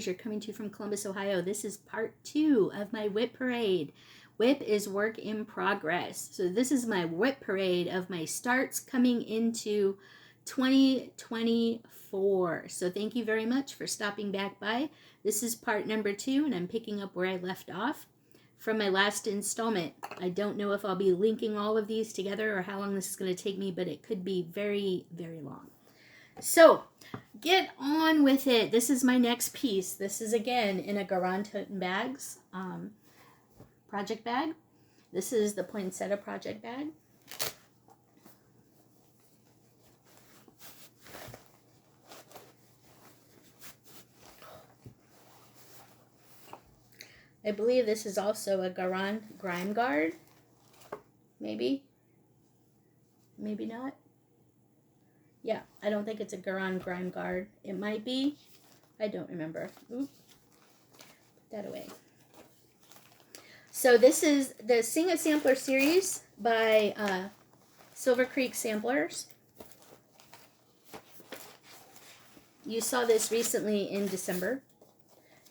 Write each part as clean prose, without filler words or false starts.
You're coming to you from Columbus, Ohio. This is part 2 of my WIP parade. WIP is work in progress. So this is my WIP parade of my starts coming into 2024. So thank you very much for stopping back by. This is part number 2, and I'm picking up where I left off from my last installment. I don't know if I'll be linking all of these together or how long this is going to take me, but it could be very, very long. So get on with it. This is my next piece. This is again in a Garand Toten Bags project bag. This is the poinsettia project bag. I believe this is also a Garand Grime Guard. Maybe. Maybe not. Yeah, I don't think it's a Garand Grime Guard. It might be. I don't remember. Oop. Put that away. So this is the Sing a Sampler series by Silver Creek Samplers. You saw this recently in December,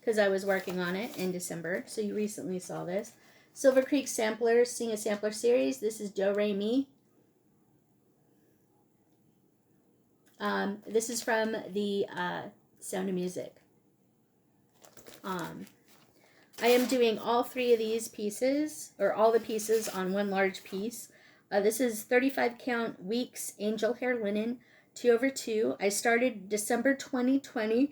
because I was working on it in December, so you recently saw this. Silver Creek Samplers, Sing a Sampler series. This is Do Re Mi. This is from the Sound of Music. I am doing all 3 of these pieces, or all the pieces on one large piece. This is 35 count Weeks Angel Hair Linen 2/2. I started December 2020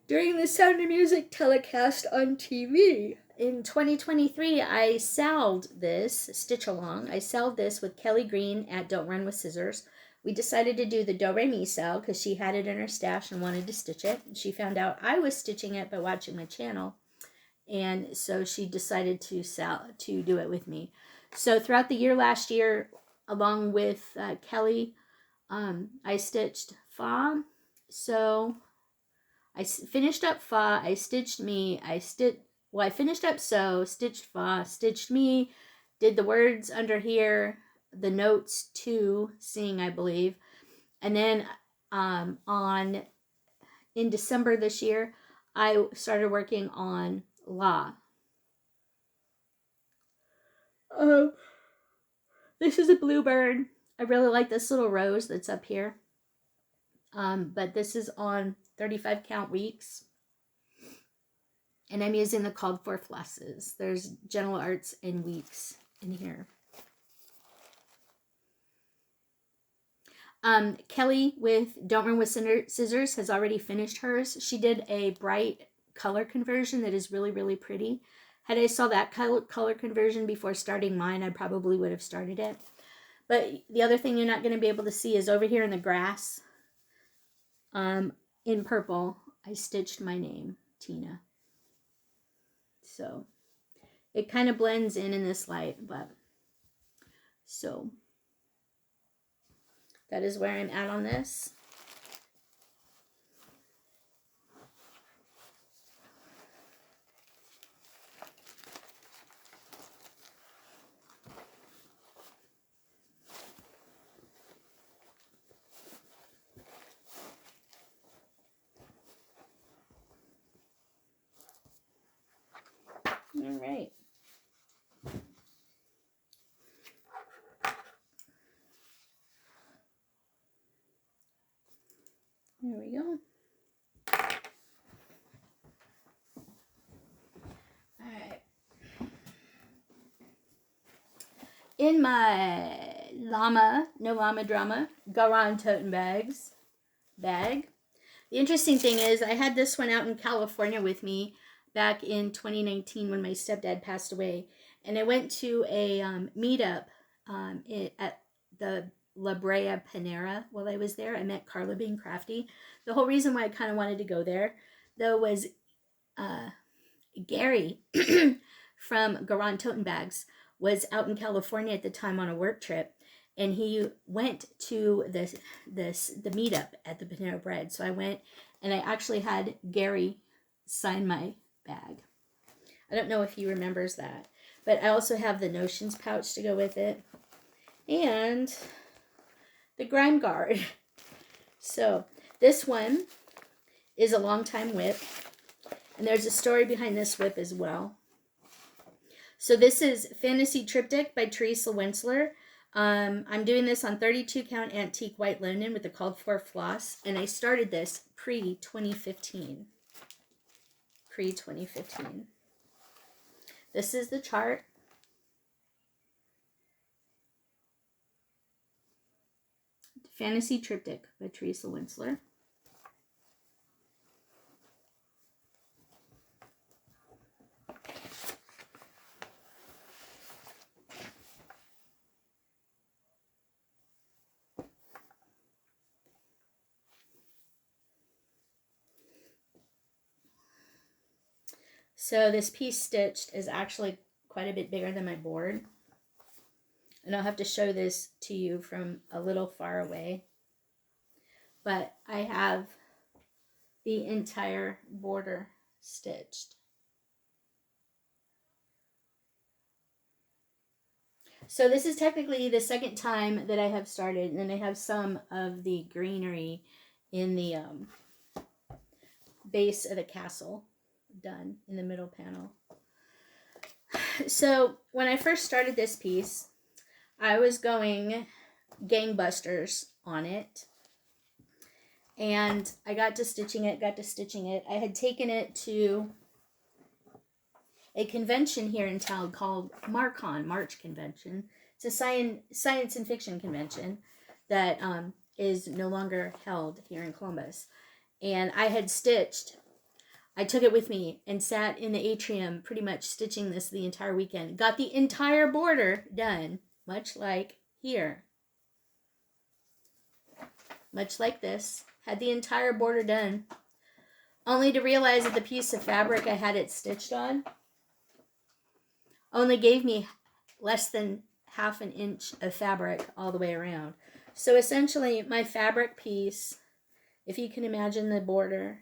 during the Sound of Music telecast on TV. In 2023, I salved this, Stitch Along. I salved this with Kelly Green at Don't Run with Scissors. We decided to do the Do Re Mi sal because she had it in her stash and wanted to stitch it. She found out I was stitching it by watching my channel, and so she decided to do it with me. So throughout the year last year, along with Kelly, I stitched Fa. So I finished up Fa, I stitched Me, I finished up So, stitched Fa, stitched Me, did the words under here, the notes to Sing, I believe. And then in December this year, I started working on La. This is a bluebird. I really like this little rose that's up here. But this is on 35 count Weeks. And I'm using the called for flosses. There's Gentle Arts and Weeks in here. Kelly with Don't Run with Scissors has already finished hers. She did a bright color conversion that is really, really pretty. Had I saw that color conversion before starting mine, I probably would have started it. But the other thing you're not going to be able to see is over here in the grass, in purple, I stitched my name, Tina. So it kind of blends in this light, but so that is where I'm at on this. All right. There we go. All right. In my No Llama Drama, Garand Toten Bags bag. The interesting thing is I had this one out in California with me back in 2019 when my stepdad passed away. And I went to a meetup at the La Brea Panera while I was there. I met Carla Being Crafty. The whole reason why I kind of wanted to go there, though, was Gary from Garand Toten Bags was out in California at the time on a work trip, and he went to the meetup at the Panera Bread. So I went, and I actually had Gary sign my bag. I don't know if he remembers that, but I also have the Notions pouch to go with it, and the Grime Guard. So this one is a long time WIP, And there's a story behind this WIP as well. So this is Fantasy Triptych by Teresa Wentzler. I'm doing this on 32 count antique white linen with the called for floss. And I started this pre-2015. Pre-2015. This is the chart. Fantasy Triptych by Teresa Wentzler. So this piece stitched is actually quite a bit bigger than my board. And I'll have to show this to you from a little far away. But I have the entire border stitched. So this is technically the second time that I have started, and I have some of the greenery in the base of the castle done in the middle panel. So when I first started this piece, I was going gangbusters on it, and I got to stitching it. I had taken it to a convention here in town called Marcon, March Convention. It's a science and fiction convention that is no longer held here in Columbus. And I had stitched, I took it with me and sat in the atrium pretty much stitching this the entire weekend. Got the entire border done, much like here. Much like this. Had the entire border done. Only to realize that the piece of fabric I had it stitched on only gave me less than half an inch of fabric all the way around. So essentially my fabric piece, if you can imagine the border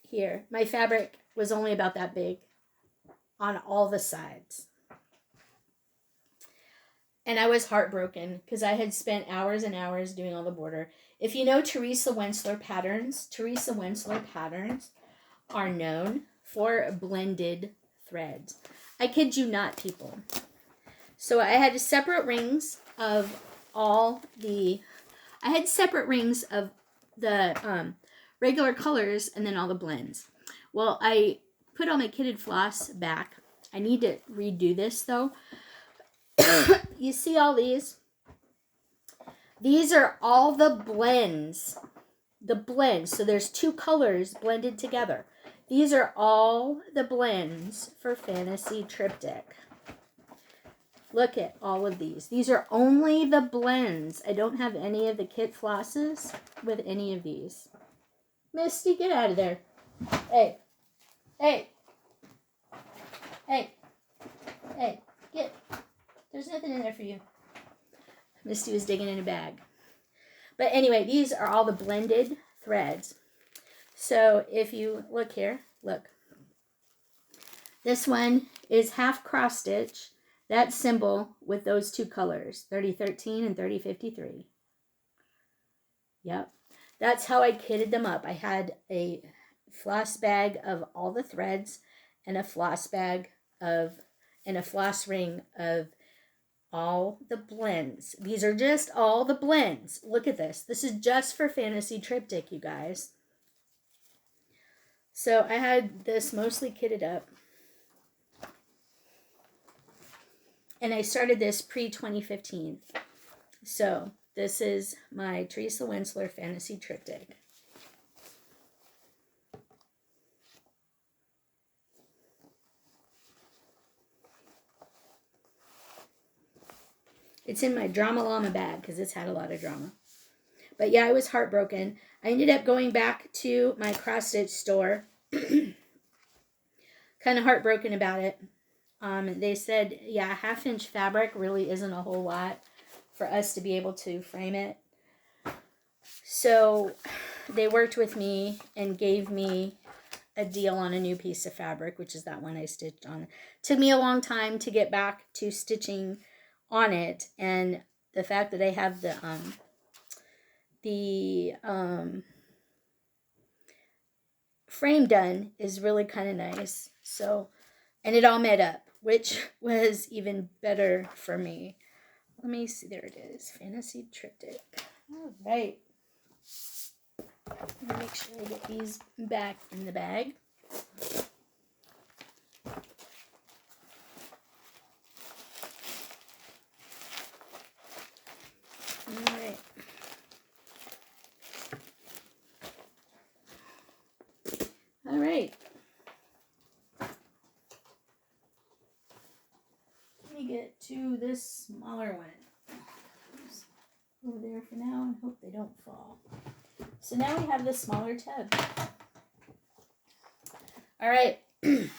here, my fabric was only about that big on all the sides. And I was heartbroken because I had spent hours and hours doing all the border. If you know Teresa Wentzler patterns are known for blended threads. I kid you not, people. So I had separate rings of the regular colors and then all the blends. Well, I put all my kitted floss back. I need to redo this though. You see all these? These are all the blends. The blends. So there's two colors blended together. These are all the blends for Fantasy Triptych. Look at all of these. These are only the blends. I don't have any of the kit flosses with any of these. Misty, get out of there. Hey. Hey. Hey. Hey. Get. There's nothing in there for you. Misty was digging in a bag. But anyway, these are all the blended threads. So if you look here, look. This one is half cross stitch. That symbol with those two colors, 3013 and 3053. Yep. That's how I kitted them up. I had a floss bag of all the threads and a floss bag and a floss ring of all the blends. These are just all the blends. Look at this. This is just for Fantasy Triptych, you guys. So I had this mostly kitted up. And I started this pre-2015. So this is my Teresa Wentzler Fantasy Triptych. It's in my Drama Llama bag because it's had a lot of drama. But yeah, I was heartbroken. I ended up going back to my cross-stitch store. Kind of heartbroken about it. They said, yeah, half-inch fabric really isn't a whole lot for us to be able to frame it. So they worked with me and gave me a deal on a new piece of fabric, which is that one I stitched on. It took me a long time to get back to stitching on it, and the fact that I have the frame done is really kind of nice. So, and it all met up, which was even better for me. Let me see. There it is. Fantasy Triptych. All right. Let me make sure I get these back in the bag. All right. All right. Let me get to this smaller one. Oops. Over there for now and hope they don't fall. So now we have this smaller tub. All right. I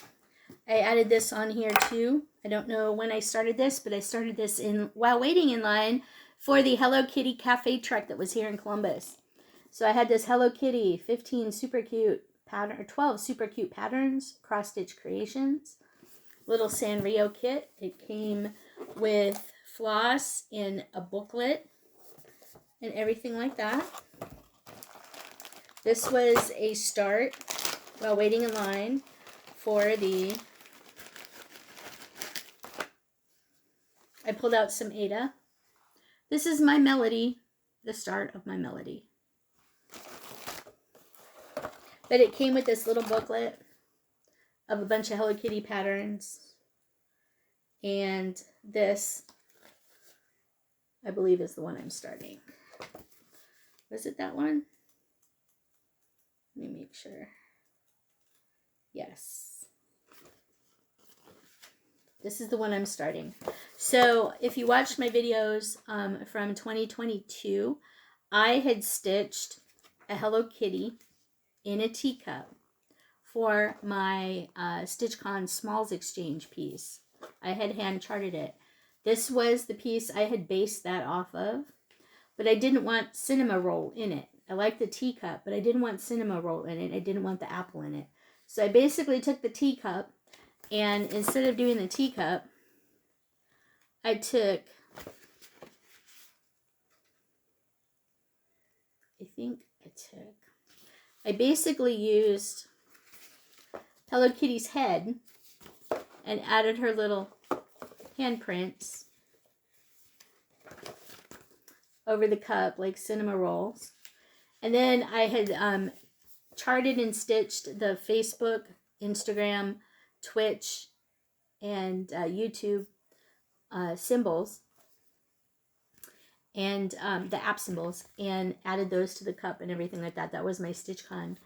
added this on here too. I don't know when I started this, but I started this while waiting in line for the Hello Kitty cafe truck that was here in Columbus. So I had this Hello Kitty 15 super cute pattern, or 12 super cute patterns, cross stitch creations, little Sanrio kit. It came with floss in a booklet and everything like that. This was a start while waiting in line for the, I pulled out some Ada. This is my melody, the start of my melody. But it came with this little booklet of a bunch of Hello Kitty patterns. And this, I believe, is the one I'm starting. Was it that one? Let me make sure. Yes. This is the one I'm starting. So if you watched my videos from 2022, I had stitched a Hello Kitty in a teacup for my StitchCon Smalls Exchange piece. I had hand charted it. This was the piece I had based that off of, but I didn't want cinema roll in it. I like the teacup, but I didn't want cinema roll in it. I didn't want the apple in it. So I basically took the teacup, and instead of doing the teacup, I took, I basically used Hello Kitty's head and added her little handprints over the cup like cinema rolls. And then I had charted and stitched the Facebook, Instagram, Twitch, and YouTube symbols and the app symbols, and added those to the cup and everything like that. That was my StitchCon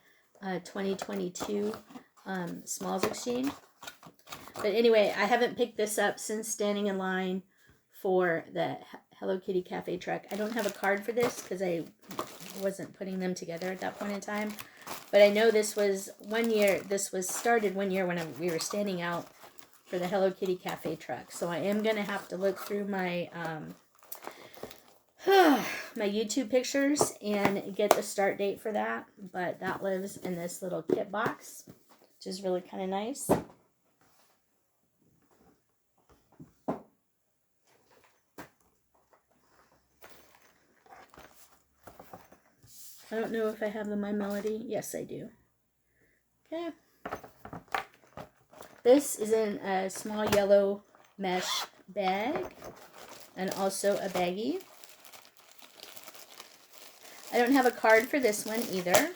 2022 Smalls Exchange. But anyway, I haven't picked this up since standing in line for the Hello Kitty cafe truck. I don't have a card for this because I wasn't putting them together at that point in time. But I know this was started one year when we were standing out for the Hello Kitty cafe truck. So I am going to have to look through my my YouTube pictures and get the start date for that. But that lives in this little kit box, which is really kind of nice. I don't know if I have the My Melody. Yes, I do. Okay. This is in a small yellow mesh bag and also a baggie. I don't have a card for this one either.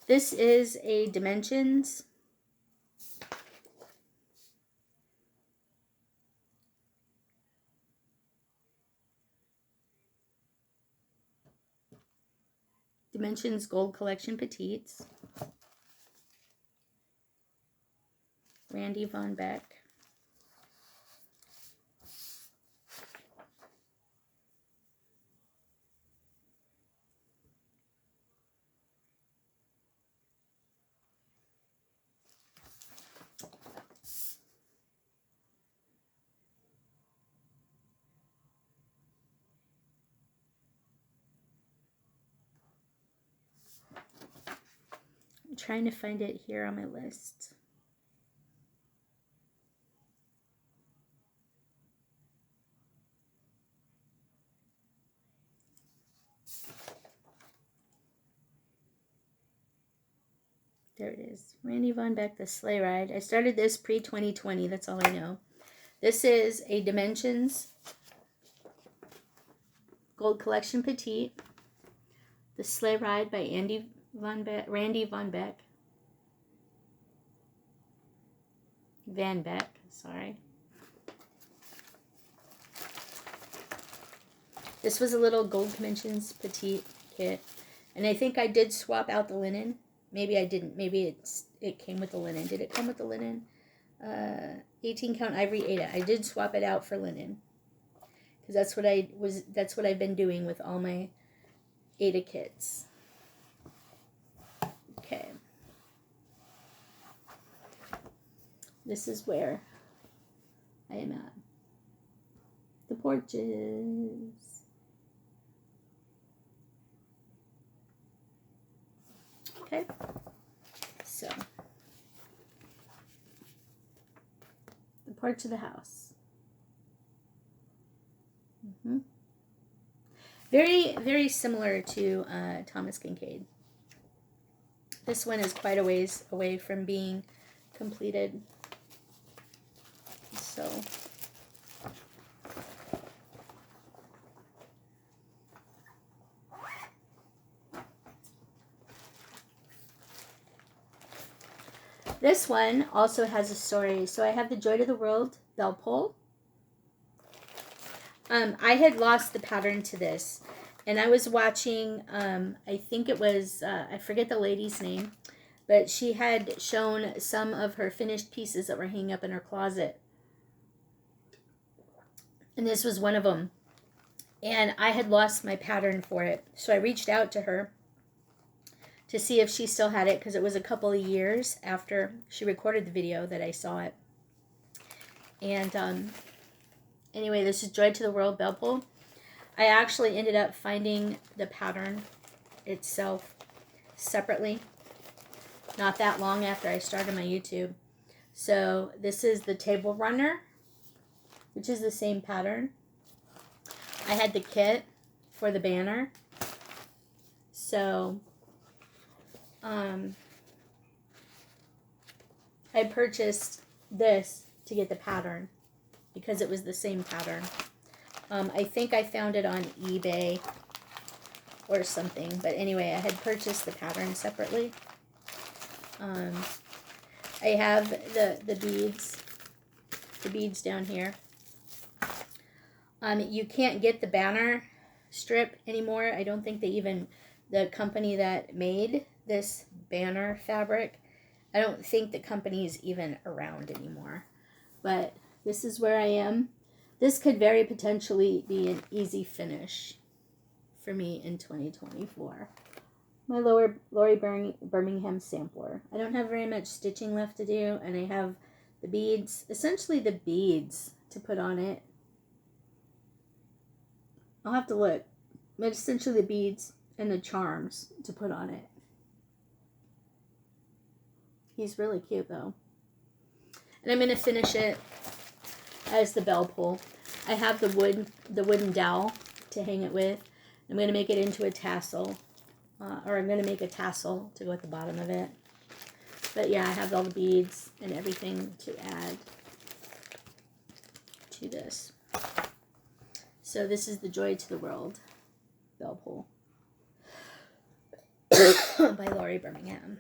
This is a Dimensions Gold Collection Petites. Randy Von Beck. I'm trying to find it here on my list. There it is. Randy Von Beck, The Sleigh Ride. I started this pre-2020. That's all I know. This is a Dimensions Gold Collection Petite. The Sleigh Ride by Randy Von Beck. Van Beck, sorry. This was a little Gold Dimensions Petite kit. And I think I did swap out the linen. Maybe I didn't. Maybe it came with the linen. Did it come with the linen? 18 count ivory Ada. I did swap it out for linen. Because that's what I've been doing with all my Ada kits. Okay. This is where I am at. The porches. Okay. So, the porch of the house. Very, very similar to Thomas Kincaid. This one is quite a ways away from being completed. So, this one also has a story. So I have the Joy to the World bell pull. I had lost the pattern to this, and I was watching, I think it was, I forget the lady's name, but she had shown some of her finished pieces that were hanging up in her closet. And this was one of them. And I had lost my pattern for it. So I reached out to her to see if she still had it, because it was a couple of years after she recorded the video that I saw it. And anyway, this is Joy to the World bell pull. I actually ended up finding the pattern itself separately not that long after I started my YouTube. So this is the Table Runner, which is the same pattern. I had the kit for the banner. So I purchased this to get the pattern because it was the same pattern. I think I found it on eBay or something, but anyway, I had purchased the pattern separately. I have the beads down here. You can't get the banner strip anymore. I don't think they even, the company that made this banner fabric, I don't think the company is even around anymore. But this is where I am. This could very potentially be an easy finish for me in 2024. My Lori Birmingham sampler. I don't have very much stitching left to do, and I have the beads, essentially the beads to put on it. I'll have to look. But essentially the beads and the charms to put on it. He's really cute though. And I'm going to finish it as the bell pull. I have the wooden dowel to hang it with. I'm going to make it into a tassel. Or I'm going to make a tassel to go at the bottom of it. But yeah, I have all the beads and everything to add to this. So this is the Joy to the World bell pull by Lori Birmingham.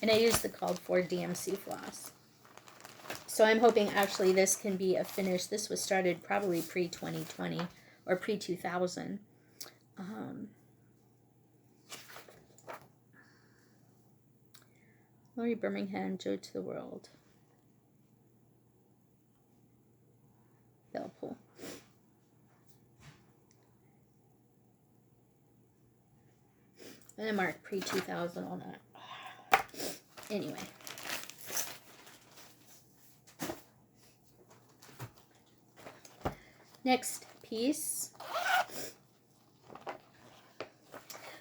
And I used the called for DMC floss. So I'm hoping actually this can be a finish. This was started probably pre-2020 or pre-2000. Lori Birmingham, Joy to the World bell pull. I'm going to mark pre-2000 on that. Anyway. Next piece.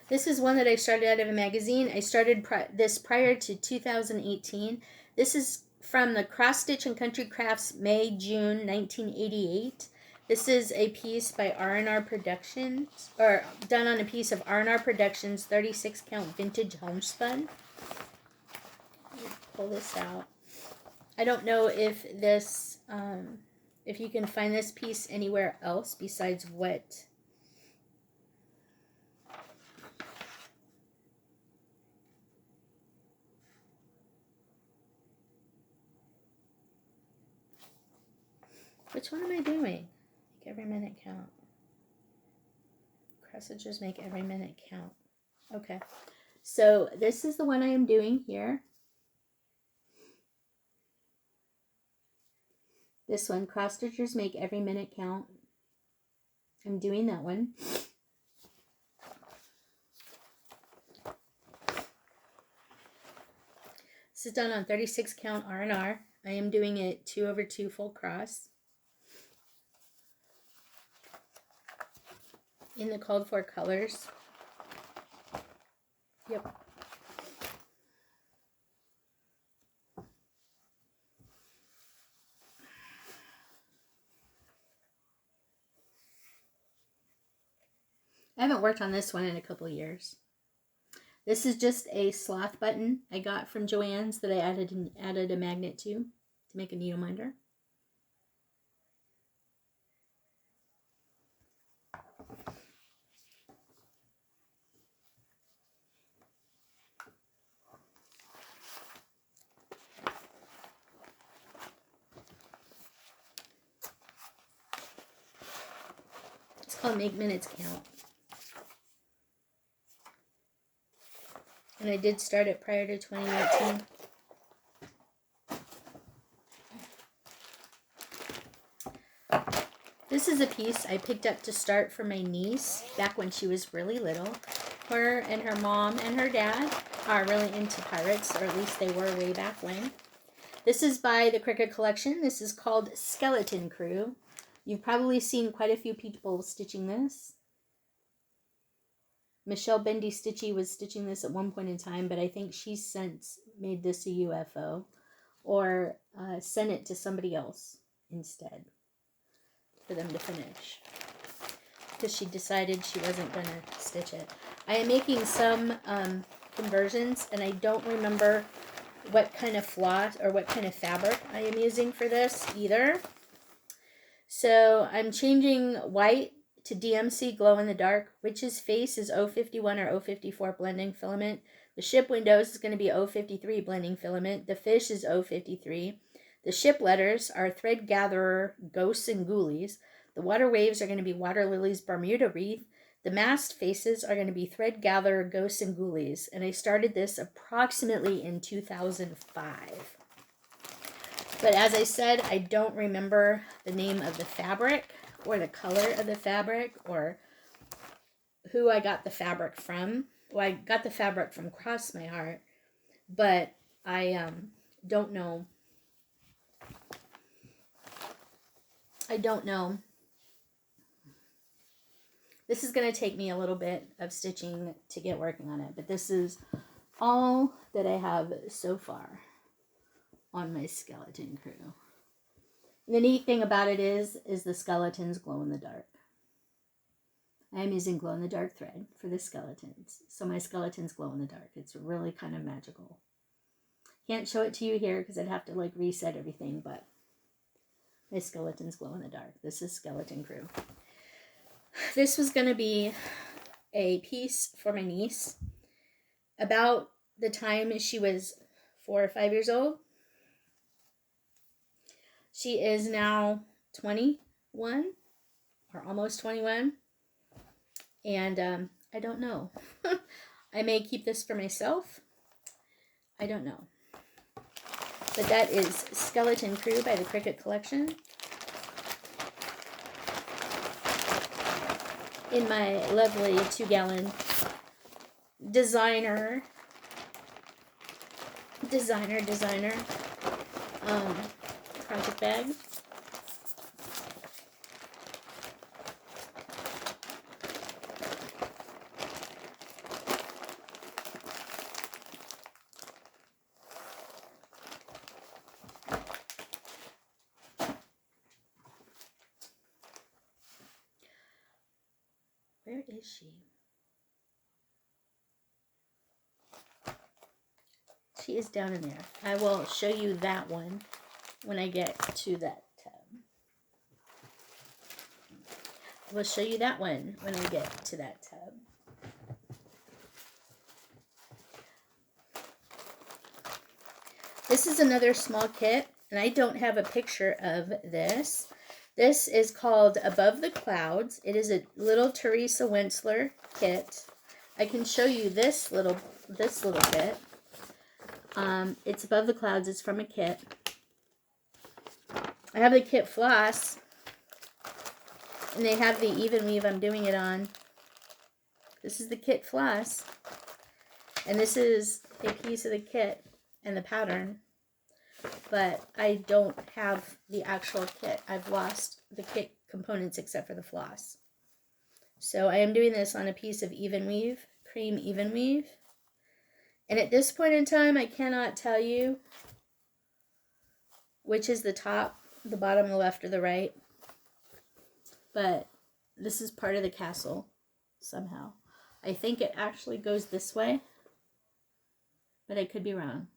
This is one that I started out of a magazine. I started this prior to 2018. This is from the Cross Stitch and Country Crafts May-June 1988 This is a piece by R&R Productions, or done on a piece of R&R Productions 36 count vintage homespun. Pull this out. I don't know if this, if you can find this piece anywhere else besides what. Which one am I doing? Make every minute count. Cross stitchers make every minute count. Okay. So this is the one I am doing here. This one, cross stitchers make every minute count. I'm doing that one. This is done on 36 count R&R. I am doing it 2/2 full cross. In the called for colors. Yep. I haven't worked on this one in a couple of years. This is just a sloth button I got from Joann's that I added a magnet to make a needle minder. It's called Make Minutes Count. And I did start it prior to 2018. This is a piece I picked up to start for my niece back when she was really little. Her and her mom and her dad are really into pirates, or at least they were way back when. This is by the Cricut Collection. This is called Skeleton Crew. You've probably seen quite a few people stitching this. Michelle Bendy Stitchy was stitching this at one point in time, but I think she's since made this a UFO or sent it to somebody else instead for them to finish because she decided she wasn't going to stitch it. I am making some conversions, and I don't remember what kind of floss or what kind of fabric I am using for this either. So I'm changing white to DMC glow in the dark. Witch's face is 051 or 054 blending filament. The ship windows is going to be 053 blending filament. The fish is 053. The ship letters are thread gatherer, ghosts, and ghoulies. The water waves are going to be water lilies, Bermuda wreath. The mast faces are going to be thread gatherer, ghosts, and ghoulies. And I started this approximately in 2005. But as I said, I don't remember the name of the fabric or the color of the fabric or who I got the fabric from. Well, I got the fabric from Cross My Heart, but I don't know. I don't know. This is going to take me a little bit of stitching to get working on it, but this is all that I have so far on my skeleton crew. The neat thing about it is the skeletons glow in the dark. I am using glow in the dark thread for the skeletons. So my skeletons glow in the dark. It's really kind of magical. Can't show it to you here because I'd have to like reset everything, but my skeletons glow in the dark. This is Skeleton Crew. This was going to be a piece for my niece about the time she was 4 or 5 years old. She is now 21 or almost 21. And I don't know. I may keep this for myself. I don't know. But that is Skeleton Crew by the Cricut Collection. In my lovely 2-gallon designer project bag. is she? She is down in there. I will show you that one when I get to that tub. I will show you that one when I get to that tub. This is another small kit, and I don't have a picture of this. This is called Above the Clouds. It is a little Teresa Wentzler kit. I can show you this little kit. It's Above the Clouds. It's from a kit. I have the kit Floss, and they have the even weave I'm doing it on. This is the kit Floss, and this is a piece of the kit and the pattern, but I don't have the actual kit. I've lost the kit components except for the floss. So I am doing this on a piece of even weave, cream even weave. And at this point in time, I cannot tell you which is the top, the bottom, the left, or the right. But this is part of the castle somehow. I think it actually goes this way, but I could be wrong.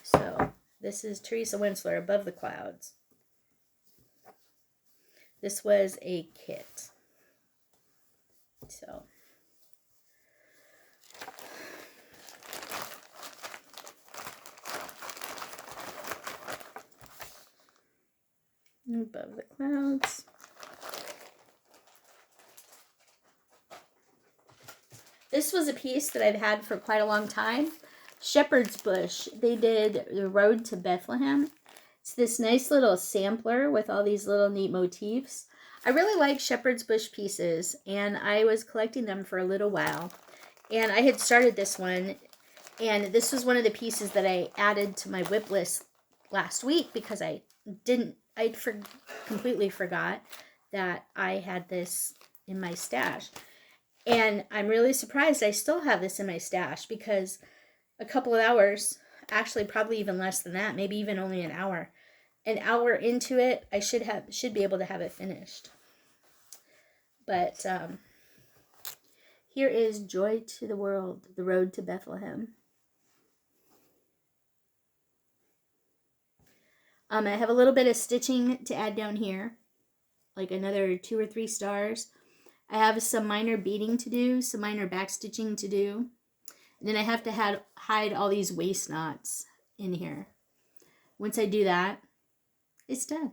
So this is Teresa Wentzler, Above the Clouds. This was a kit. So Above the Clouds. This was a piece that I've had for quite a long time. Shepherd's Bush. They did The Road to Bethlehem. It's this nice little sampler with all these little neat motifs. I really like Shepherd's Bush pieces, and I was collecting them for a little while. And I had started this one, and this was one of the pieces that I added to my WIP list last week because completely forgot that I had this in my stash. And I'm really surprised I still have this in my stash because a couple of hours, actually probably even less than that, maybe even only an hour into it, I should be able to have it finished. But here is Joy to the World, The Road to Bethlehem. I have a little bit of stitching to add down here, like another 2 or 3 stars. I have some minor beading to do, some minor back stitching to do. And then I have to hide all these waist knots in here. Once I do that, it's done.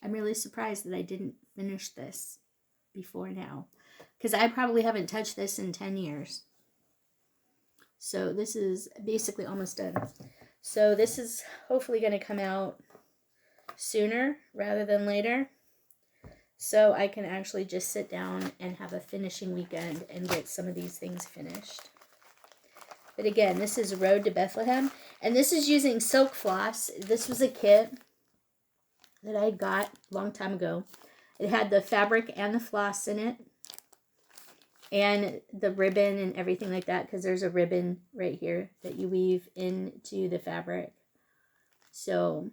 I'm really surprised that I didn't finish this before now, because I probably haven't touched this in 10 years. So this is basically almost done. So this is hopefully going to come out sooner rather than later, so I can actually just sit down and have a finishing weekend and get some of these things finished. But again, this is Road to Bethlehem, and this is using silk floss. This was a kit that I got a long time ago. It had the fabric and the floss in it, and the ribbon and everything like that, because there's a ribbon right here that you weave into the fabric. So,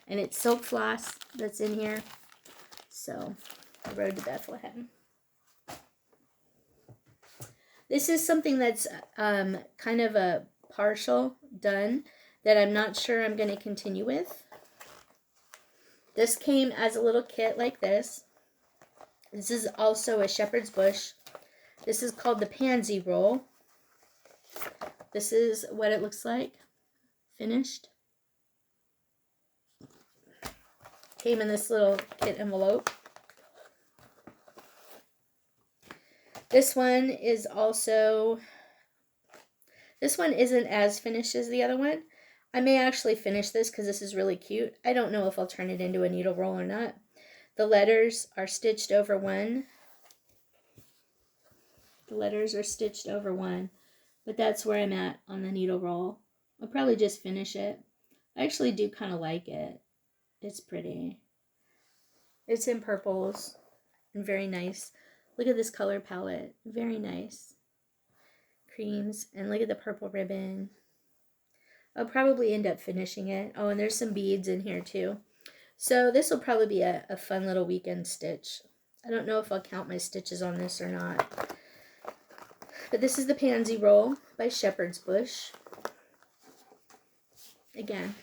and it's silk floss that's in here. So, the Road to Bethlehem. This is something that's kind of a partial done that I'm not sure I'm going to continue with. This came as a little kit like this. This is also a Shepherd's Bush. This is called the Pansy Roll. This is what it looks like finished. Came in this little kit envelope. This one is also, this one isn't as finished as the other one. I may actually finish this because this is really cute. I don't know if I'll turn it into a needle roll or not. The letters are stitched over one. The letters are stitched over one, but that's where I'm at on the needle roll. I'll probably just finish it. I actually do kind of like it. It's pretty. It's in purples and very nice. Look at this color palette. Very nice. Creams. And look at the purple ribbon. I'll probably end up finishing it. Oh, and there's some beads in here too. So this will probably be a fun little weekend stitch. I don't know if I'll count my stitches on this or not. But this is the Pansy Roll by Shepherd's Bush. Again.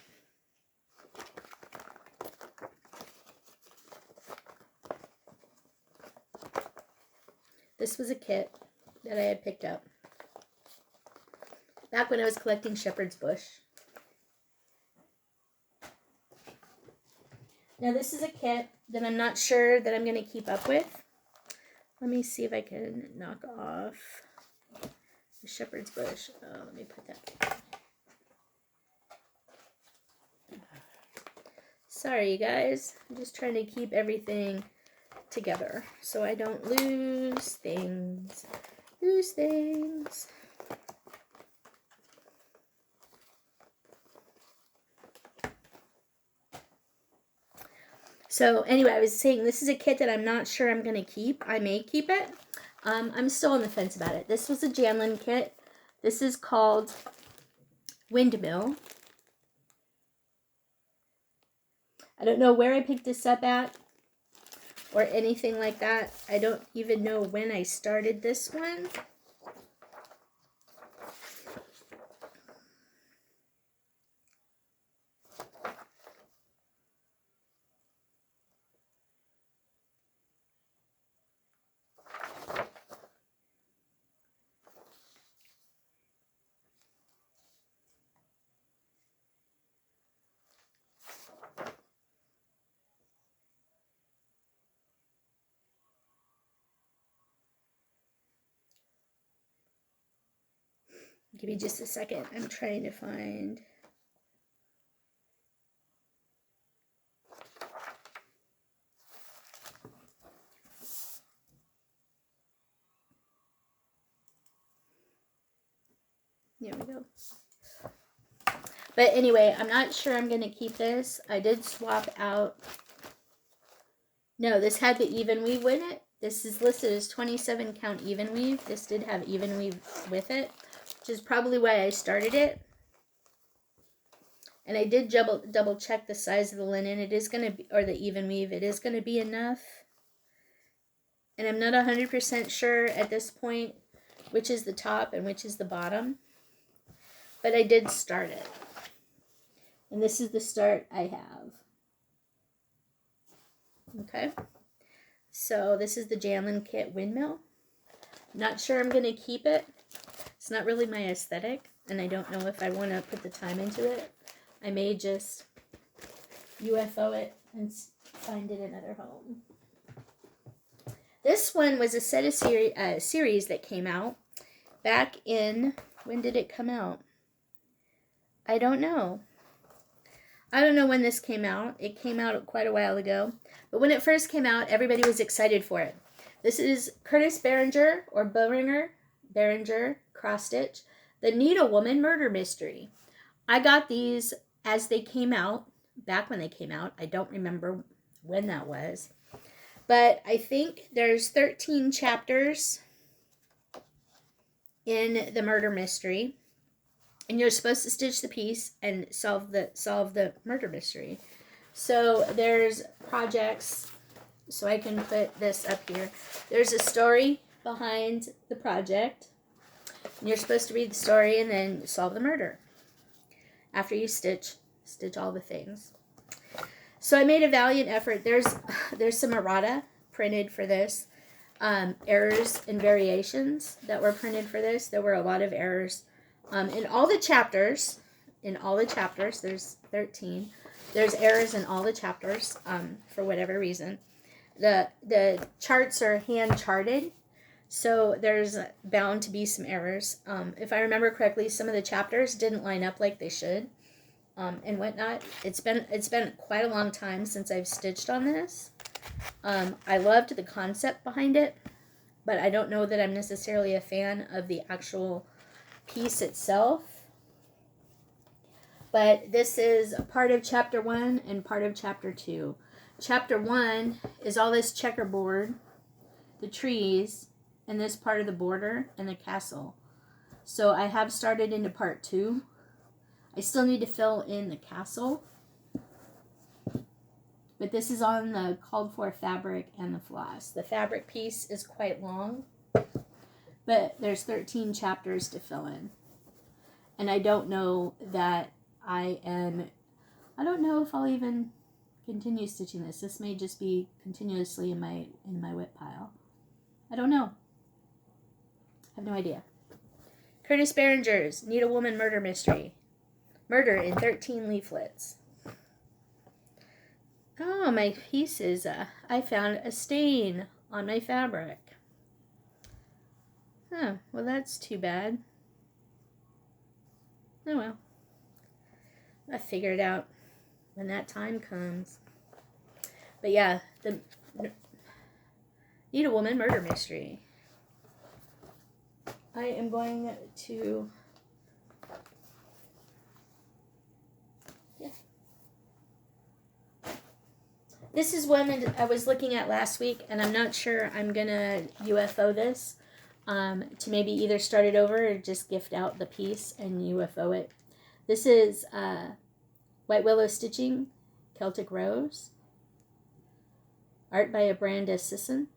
This was a kit that I had picked up back when I was collecting Shepherd's Bush. Now this is a kit that I'm not sure that I'm going to keep up with. Let me see if I can knock off the Shepherd's Bush. Oh, let me put that. Sorry, you guys. I'm just trying to keep everything together so I don't lose things. So anyway, I was saying this is a kit that I'm not sure I'm going to keep. I may keep it. I'm still on the fence about it. This was a Janlin kit. This is called Windmill. I don't know where I picked this up at or anything like that. I don't even know when I started this one. Give me just a second. I'm trying to find. There we go. But anyway, I'm not sure I'm going to keep this. I did swap out. No, this had the even weave with it. This is listed as 27 count even weave. This did have even weave with it, which is probably why I started it. And I did double check the size of the linen. It is going to be, or the even weave, it is going to be enough. And I'm not 100% sure at this point which is the top and which is the bottom. But I did start it. And this is the start I have. Okay. So this is the Janlin Kit Windmill. Not sure I'm going to keep it. It's not really my aesthetic. And I don't know if I want to put the time into it. I may just UFO it and find it another home. This one was a set of series that came out back in, when did it come out? I don't know. I don't know when this came out. It came out quite a while ago. But when it first came out, everybody was excited for it. This is Curtis Behringer, or Behringer Cross Stitch, The Needlewoman Murder Mystery. I got these as they came out, back when they came out. I don't remember when that was. But I think there's 13 chapters in the murder mystery. And you're supposed to stitch the piece and solve the murder mystery. So there's projects. So I can put this up here. There's a story behind the project. And you're supposed to read the story and then solve the murder. After you stitch all the things. So I made a valiant effort. There's some errata printed for this. Errors and variations that were printed for this. There were a lot of errors. In all the chapters, there's 13. There's errors in all the chapters for whatever reason. The charts are hand charted, so there's bound to be some errors. If I remember correctly, some of the chapters didn't line up like they should, and whatnot. It's been quite a long time since I've stitched on this. I loved the concept behind it, but I don't know that I'm necessarily a fan of the actual piece itself. But this is part of chapter 1 and part of chapter 2. Chapter 1 is all this checkerboard, the trees, and this part of the border and the castle. So I have started into part 2. I still need to fill in the castle. But this is on the called for fabric and the floss. The fabric piece is quite long, but there's 13 chapters to fill in. And I don't know that I don't know if I'll even continue stitching this. This may just be continuously in my WIP pile. I don't know. I have no idea. Curtis Behringer's Needlewoman Murder Mystery. Murder in 13 Leaflets. Oh, my pieces. I found a stain on my fabric. Huh, well that's too bad. Oh well. I'll figure it out when that time comes. But yeah, the Needlewoman Murder Mystery. I am going to... This is one I was looking at last week, and I'm not sure I'm going to UFO this to maybe either start it over or just gift out the piece and UFO it. This is White Willow Stitching, Celtic Rose. Art by Branda Sisson.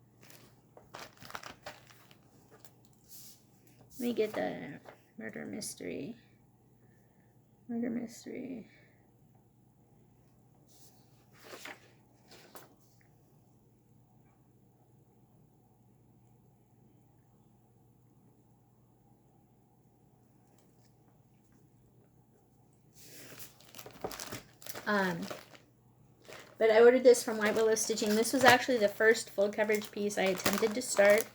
Let me get the Murder Mystery. Murder Mystery. But I ordered this from White Willow Stitching. This was actually the first full coverage piece I attempted to start.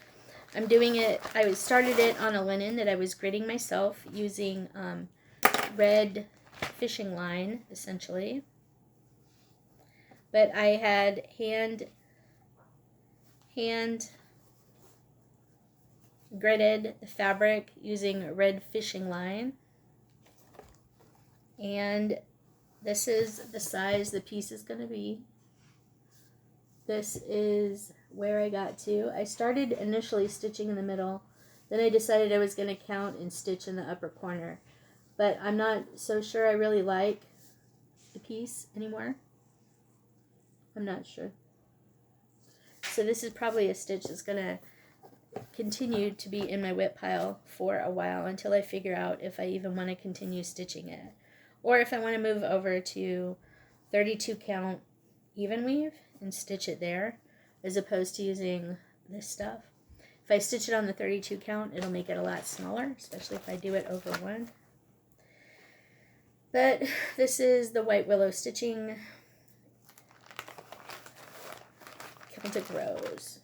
I'm doing it, I started it on a linen that I was gridding myself using red fishing line, essentially. But I had hand gridded the fabric using red fishing line. And this is the size the piece is going to be. This is where I got to. I started initially stitching in the middle. Then I decided I was going to count and stitch in the upper corner. But I'm not so sure I really like the piece anymore. I'm not sure. So this is probably a stitch that's going to continue to be in my WIP pile for a while until I figure out if I even want to continue stitching it. Or if I want to move over to 32 count even weave and stitch it there as opposed to using this stuff. If I stitch it on the 32 count, it'll make it a lot smaller, especially if I do it over one. But this is the White Willow Stitching Celtic Rose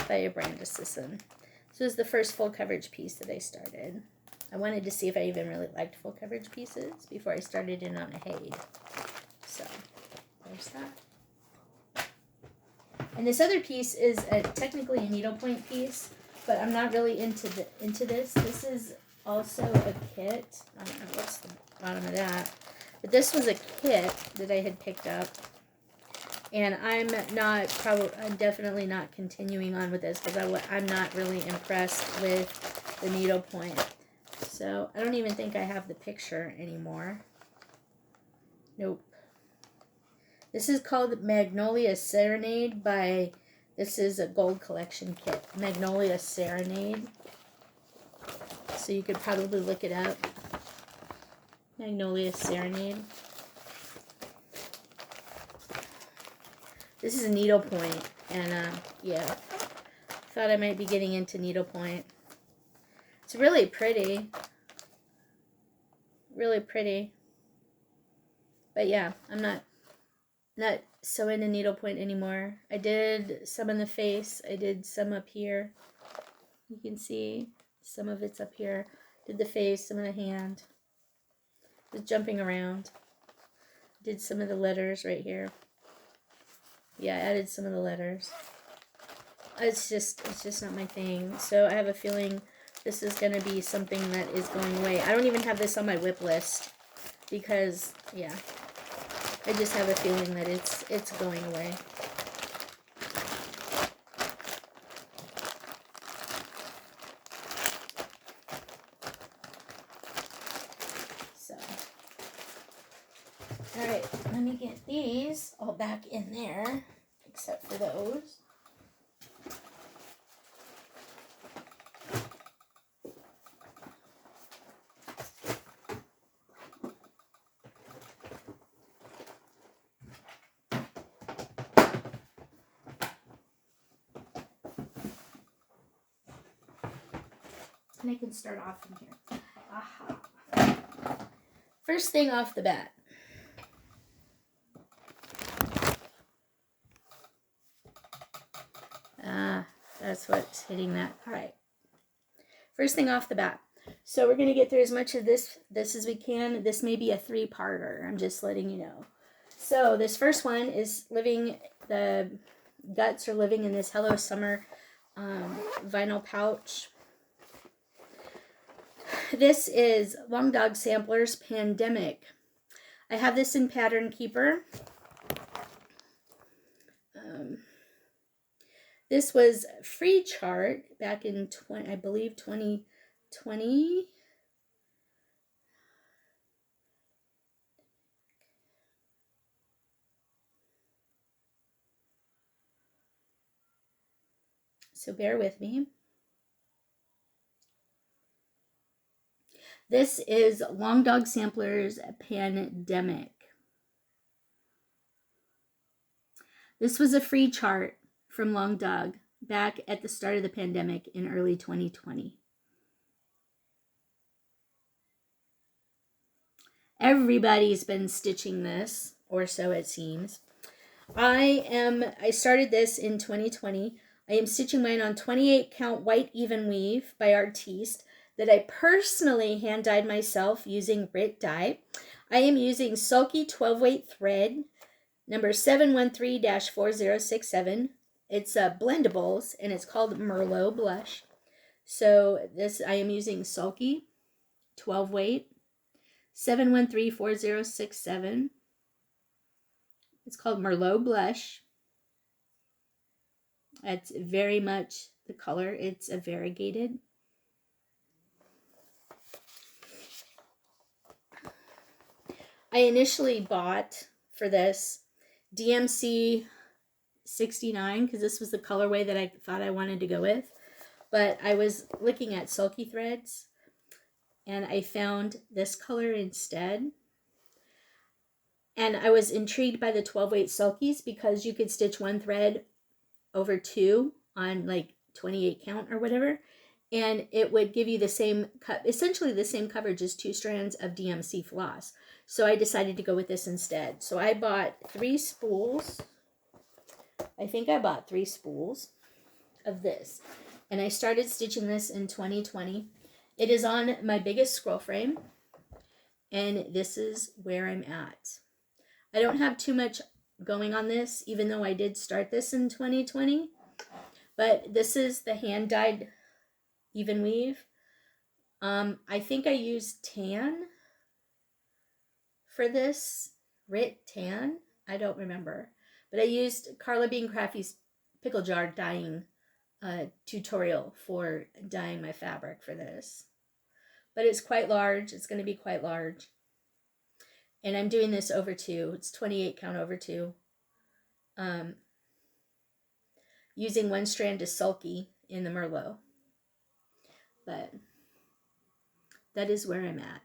by Branda Sisson. This was the first full coverage piece that I started. I wanted to see if I even really liked full coverage pieces before I started in on a Haid. So, there's that. And this other piece is technically a needlepoint piece, but I'm not really into this. This is also a kit. I don't know what's the bottom of that. But this was a kit that I had picked up. And I'm definitely not continuing on with this because I'm not really impressed with the needlepoint. So, I don't even think I have the picture anymore. Nope. This is called Magnolia Serenade by, this is a gold collection kit. Magnolia Serenade. So you could probably look it up. Magnolia Serenade. This is a needlepoint. And, yeah. Thought I might be getting into needlepoint. It's really pretty. Really pretty. But yeah, I'm not so into needlepoint anymore. I did some in the face. I did some up here. You can see some of it's up here. Did the face, some of the hand. Was jumping around. Did some of the letters right here. Yeah, I added some of the letters. It's just not my thing. So I have a feeling this is going to be something that is going away. I don't even have this on my WIP list because, yeah, I just have a feeling that it's going away. So, All right, let me get these all back in there, except for those. And I can start off from here. Aha. First thing off the bat. That's what's hitting that. All right. First thing off the bat. So we're going to get through as much of this as we can. This may be a 3-parter. I'm just letting you know. So this first one is the guts are living in this Hello Summer vinyl pouch. This is Long Dog Samplers Pandemic. I have this in Pattern Keeper. This was free chart back in 2020. So bear with me. This is Long Dog Samplers Pandemic. This was a free chart from Long Dog back at the start of the pandemic in early 2020. Everybody's been stitching this, or so it seems. I started this in 2020. I am stitching mine on 28 count white even weave by Artiste that I personally hand dyed myself using RIT dye. I am using Sulky 12 weight thread number 713-4067. It's blendables and it's called Merlot Blush. So this I am using Sulky 12 weight 713-4067. It's called Merlot Blush. That's very much the color. It's a variegated. I initially bought for this DMC 69 because this was the colorway that I thought I wanted to go with. But I was looking at sulky threads and I found this color instead. And I was intrigued by the 12 weight sulkies because you could stitch one thread over 2 on like 28 count or whatever. And it would give you the same, essentially the same coverage as 2 strands of DMC floss. So I decided to go with this instead. So I bought 3 spools. I think I bought 3 spools of this. And I started stitching this in 2020. It is on my biggest scroll frame. And this is where I'm at. I don't have too much going on this, even though I did start this in 2020. But this is the hand-dyed even weave. I think I used tan for this. RIT tan. I don't remember. But I used Carla Bean Crafty's pickle jar dyeing tutorial for dyeing my fabric for this. But it's quite large. It's going to be quite large. And I'm doing this over 2. It's 28 count over 2. Using 1 strand of sulky in the Merlot. But that is where I'm at.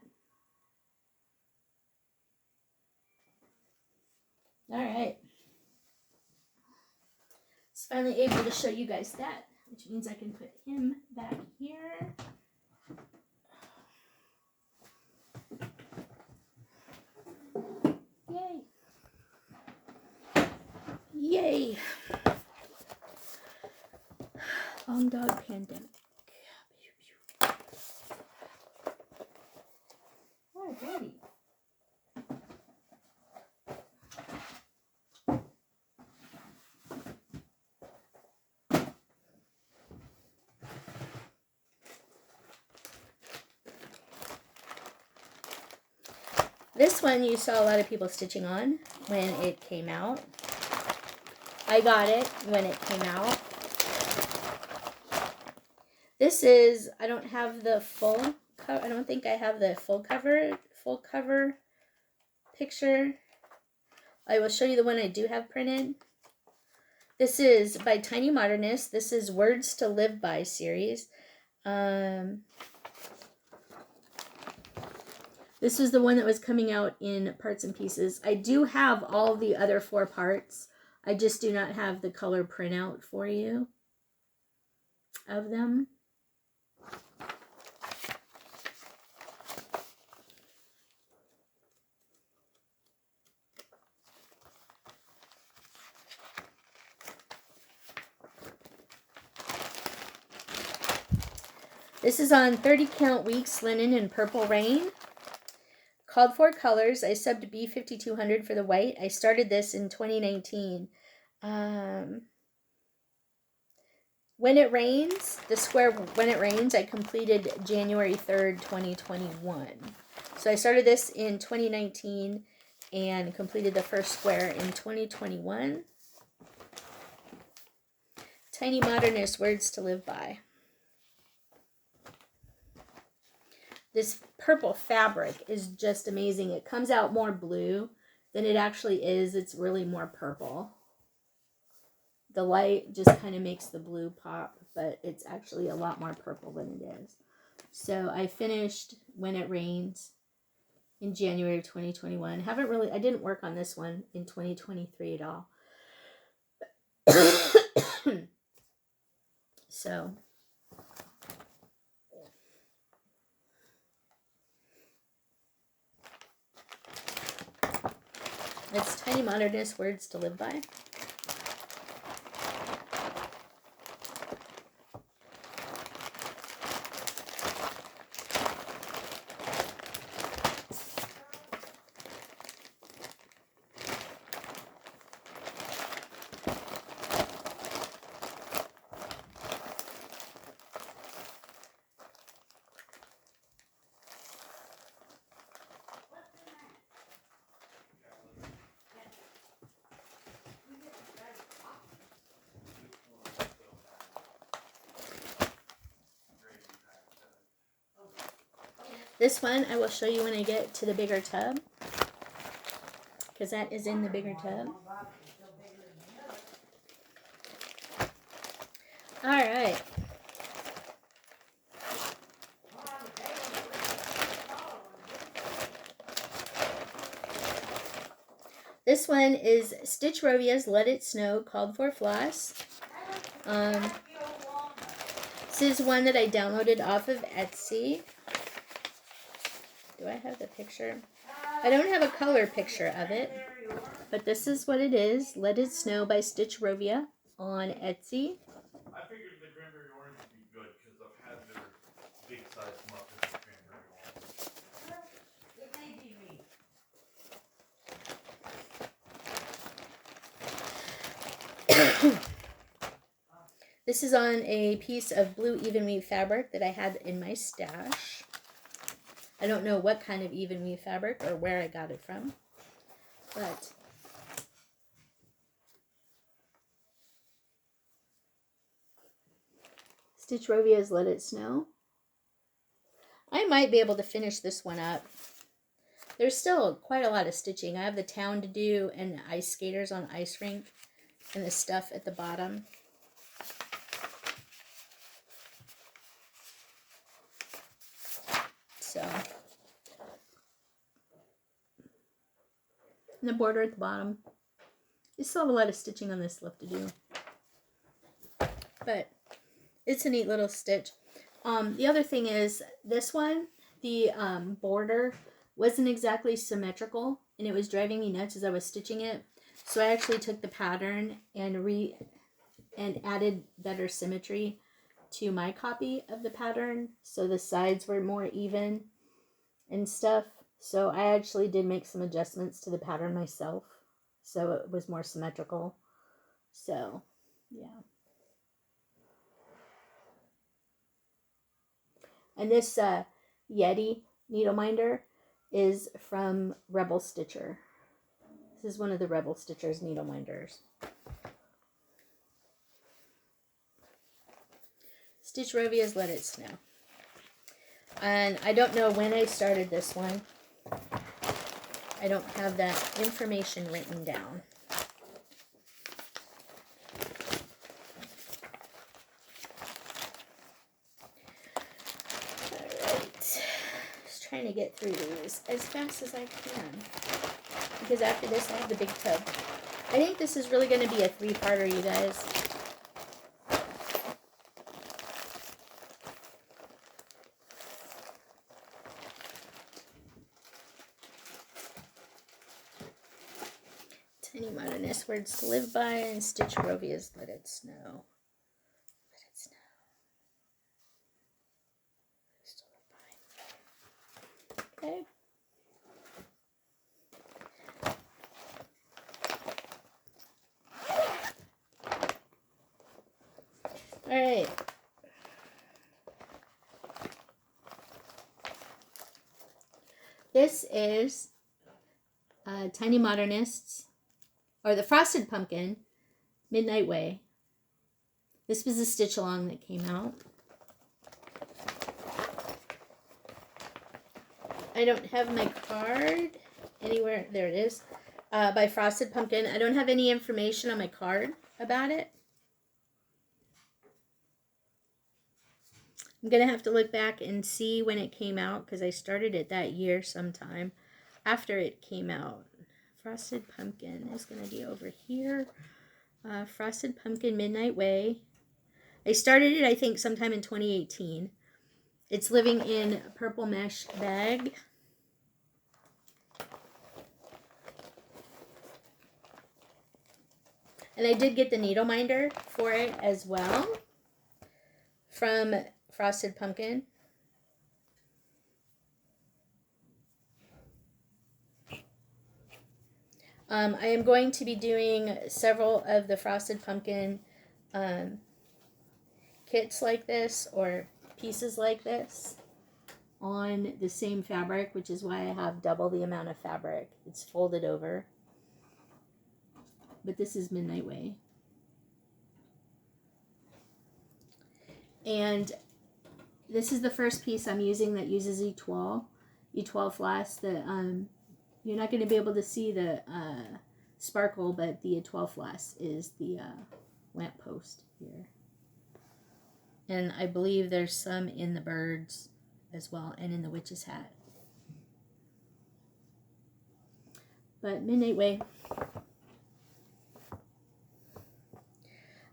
All right. It's finally able to show you guys that, which means I can put him back here. Yay. Yay. Long Dog Pandemic. Alrighty. This one you saw a lot of people stitching on when it came out. I got it when it came out. This is, I don't have the full cover, I don't think I have the full cover picture I will show you the one I do have printed. This is by Tiny Modernist. This is Words to Live By series. This was the one that was coming out in parts and pieces. I do have all the other 4 parts. I just do not have the color printout for you of them. This is on 30 count weeks linen in Purple Rain. Called for colors. I subbed B5200 for the white. I started this in 2019. When It Rains, the square When It Rains, I completed January 3rd, 2021. So I started this in 2019 and completed the first square in 2021. Tiny Modernist, Words to Live By. This purple fabric is just amazing. It comes out more blue than it actually is. It's really more purple. The light just kind of makes the blue pop, but it's actually a lot more purple than it is. So I finished When It Rains in January of 2021. I didn't work on this one in 2023 at all. So it's Tiny Modernist, Words to Live By. This one I will show you when I get to the bigger tub, because that is in the bigger tub. All right. This one is Stitch Rovia's Let It Snow, Called for Floss. This is one that I downloaded off of Etsy. Do I have the picture? I don't have a color picture of it, but this is what it is. Let It Snow by Stitch Rovia on Etsy. I figured the cranberry orange would be good because I've had their big size muffins with cranberry orange. It may be me. This is on a piece of blue even weave fabric that I had in my stash. I don't know what kind of even weave fabric or where I got it from, but Stitch Rovia's Let It Snow. I might be able to finish this one up. There's still quite a lot of stitching. I have the town to do and the ice skaters on ice rink and the stuff at the bottom. So, and the border at the bottom. You still have a lot of stitching on this left to do, but it's a neat little stitch. The other thing is this one, the border wasn't exactly symmetrical, and it was driving me nuts as I was stitching it. So I actually took the pattern and added better symmetry to my copy of the pattern, so the sides were more even and stuff. So I actually did make some adjustments to the pattern myself, so it was more symmetrical. So yeah. And this Yeti needle minder is from Rebel Stitcher. This is one of the Rebel Stitcher's needle minders. Stitch Rovia's Let It Snow. And I don't know when I started this one. I don't have that information written down. Alright. Just trying to get through these as fast as I can. Because after this, I have the big tub. I think this is really going to be a 3-parter, you guys. Tiny modernist words to live by, and Stitch Rovia's Let It Snow. Let it snow. Still live by. Okay. All right. This is Tiny Modernists, or the Frosted Pumpkin, Midnight Way. This was a stitch along that came out. I don't have my card anywhere. There it is. By Frosted Pumpkin. I don't have any information on my card about it. I'm going to have to look back and see when it came out, because I started it that year sometime after it came out. Frosted Pumpkin is going to be over here. Frosted Pumpkin Midnight Way. I started it, I think, sometime in 2018. It's living in a purple mesh bag. And I did get the needle minder for it as well from Frosted Pumpkin. I am going to be doing several of the Frosted Pumpkin kits like this, or pieces like this, on the same fabric, which is why I have double the amount of fabric. It's folded over. But this is Midnight Way. And this is the first piece I'm using that uses E12 floss. That you're not going to be able to see the sparkle, but the E12 floss is the lamppost here. And I believe there's some in the birds as well, and in the witch's hat. But Midnight Way.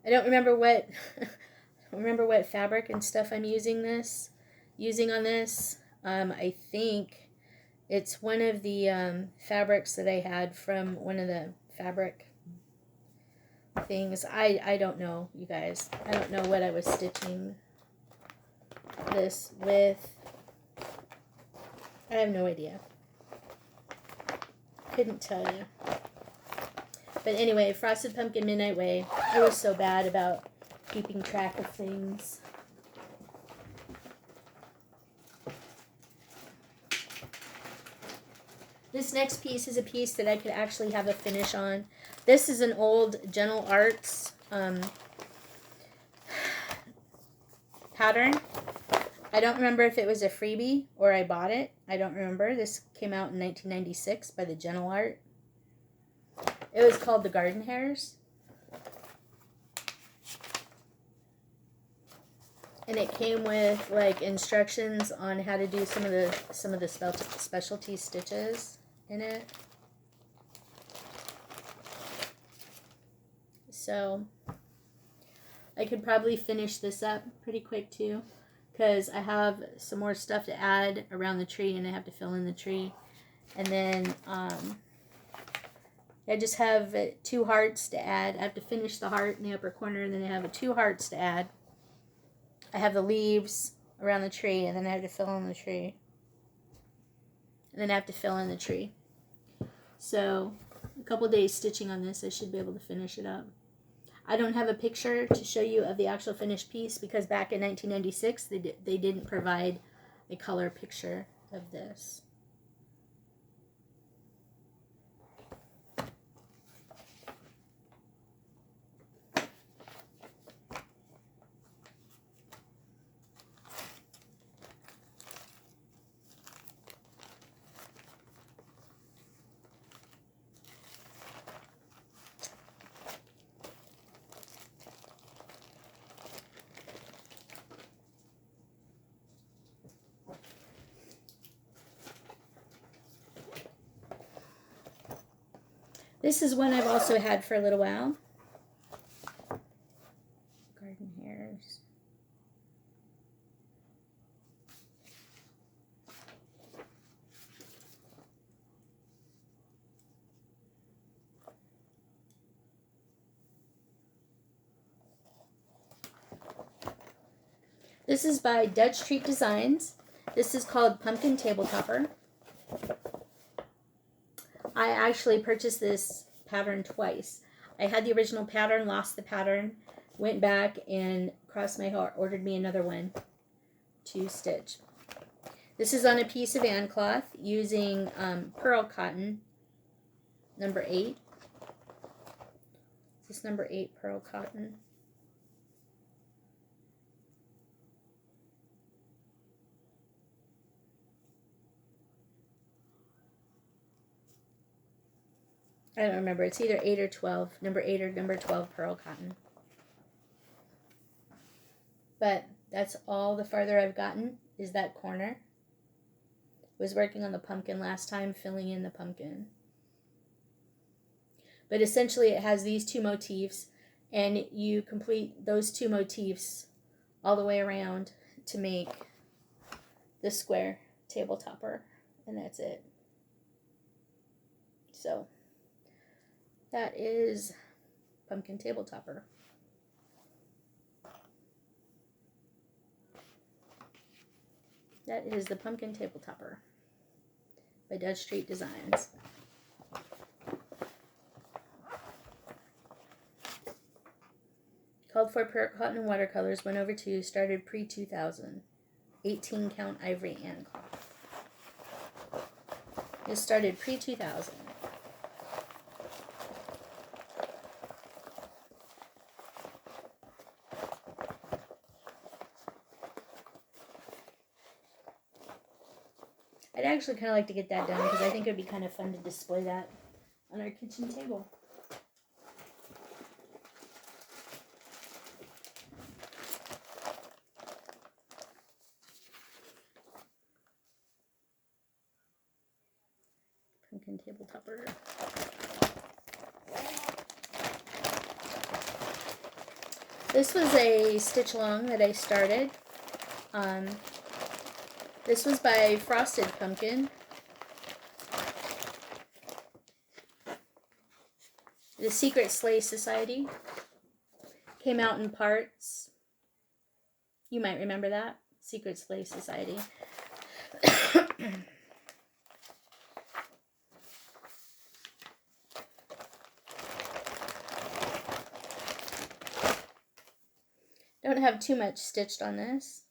I don't remember what fabric and stuff I'm using on this. I think it's one of the fabrics that I had from one of the fabric things. I don't know, you guys. I don't know what I was stitching this with. I have no idea. Couldn't tell you. But anyway, Frosted Pumpkin Midnight Way. I was so bad about keeping track of things. This next piece is a piece that I could actually have a finish on. This is an old Gentle Arts pattern. I don't remember if it was a freebie or I bought it. I don't remember. This came out in 1996 by the Gentle Art. It was called the Garden Hares. And it came with like instructions on how to do some of the specialty stitches in it. So I could probably finish this up pretty quick too, because I have some more stuff to add around the tree, and I have to fill in the tree. And then I just have 2 hearts to add. I have to finish the heart in the upper corner, and then I have 2 hearts to add. I have the leaves around the tree, and then I have to fill in the tree. And then I have to fill in the tree. So a couple days stitching on this, I should be able to finish it up. I don't have a picture to show you of the actual finished piece, because back in 1996 they didn't provide a color picture of this. This is one I've also had for a little while. Garden hairs. This is by Dutch Treat Designs. This is called Pumpkin Table Topper. I actually purchased this pattern twice. I had the original pattern, lost the pattern, went back and crossed my heart, ordered me another one to stitch. This is on a piece of AND cloth using pearl cotton, number 8. Is this number 8 pearl cotton? I don't remember. It's either 8 or 12. Number 8 or number 12 pearl cotton. But that's all the farther I've gotten is that corner. Was working on the pumpkin last time, filling in the pumpkin. But essentially it has these two motifs, and you complete those two motifs all the way around to make the square table topper, and that's it. So that is pumpkin table topper. That is the pumpkin table topper by Dutch Treat Designs. Called for pearl cotton and watercolors, went over to, started pre-2000. 18 count ivory and cloth. This started pre-2000. I'd actually kind of like to get that done because I think it would be kind of fun to display that on our kitchen table. Pumpkin table topper. This was a stitch along that I started. This was by Frosted Pumpkin. The Secret Sleigh Society. Came out in parts. You might remember that. Secret Sleigh Society. Don't have too much stitched on this.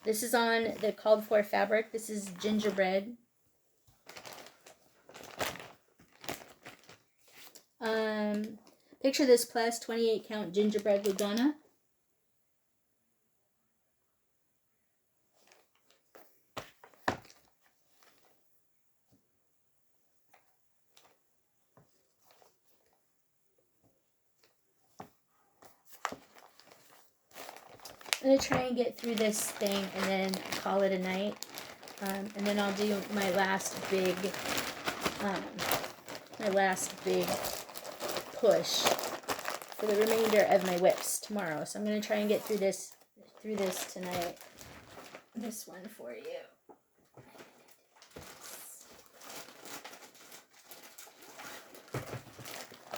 This is on the called for fabric. This is gingerbread. Picture this plus 28 count gingerbread Lugana. I'm going to try and get through this thing and then call it a night. And then I'll do my last big push for the remainder of my whips tomorrow. So I'm going to try and get through this tonight. This one for you.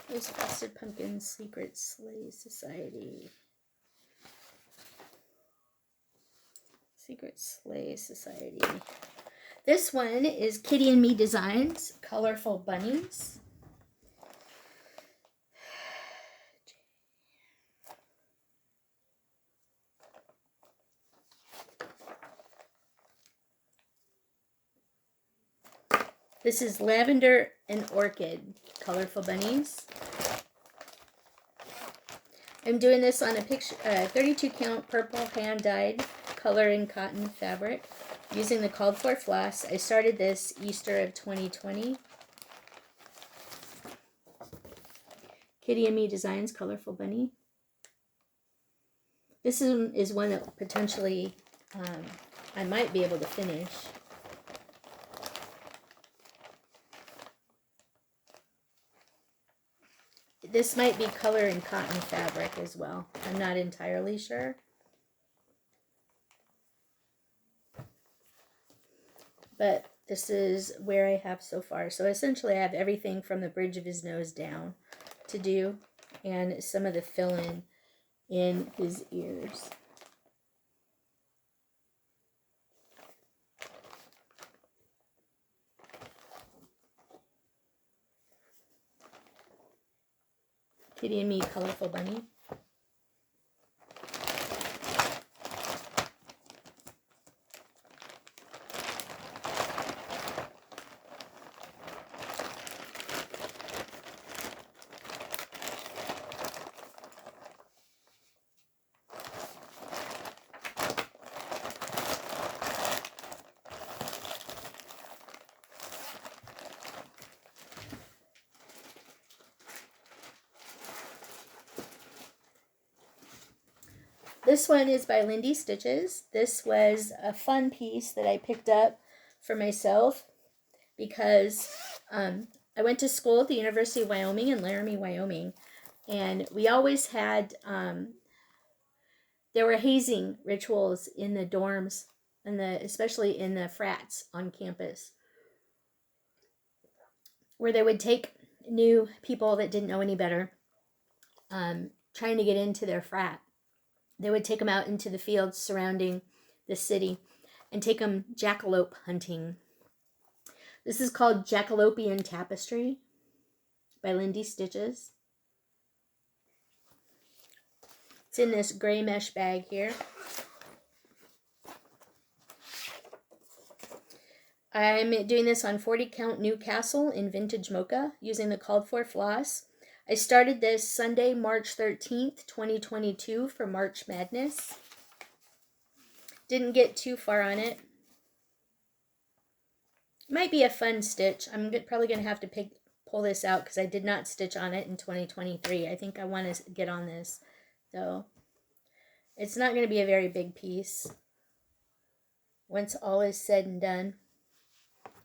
This Frosted Pumpkin Secret Sleigh Society. Secret Sleigh Society. This one is Kitty and Me Designs, Colorful Bunnies. This is Lavender and Orchid, Colorful Bunnies. I'm doing this on a picture, 32 count purple hand-dyed color in cotton fabric using the called for floss. I started this Easter of 2020. Kitty and Me Designs, Colorful Bunny. This is one that potentially I might be able to finish. This might be color and cotton fabric as well. I'm not entirely sure. But this is where I have so far. So essentially I have everything from the bridge of his nose down to do, and some of the fill-in in his ears. Kitty and me, colorful bunny. This one is by Lindy Stitches. This was a fun piece that I picked up for myself because I went to school at the University of Wyoming in Laramie, Wyoming, and we always had, there were hazing rituals in the dorms, and especially in the frats on campus, where they would take new people that didn't know any better, trying to get into their frat. They would take them out into the fields surrounding the city and take them jackalope hunting. This is called Jackalopian Tapestry by Lindy Stitches. It's in this gray mesh bag here. I'm doing this on 40 count Newcastle in vintage mocha using the called for floss. I started this Sunday, March 13th, 2022 for March Madness. Didn't get too far on it. Might be a fun stitch. I'm probably going to have to pull this out because I did not stitch on it in 2023. I think I want to get on this, though. It's not going to be a very big piece once all is said and done.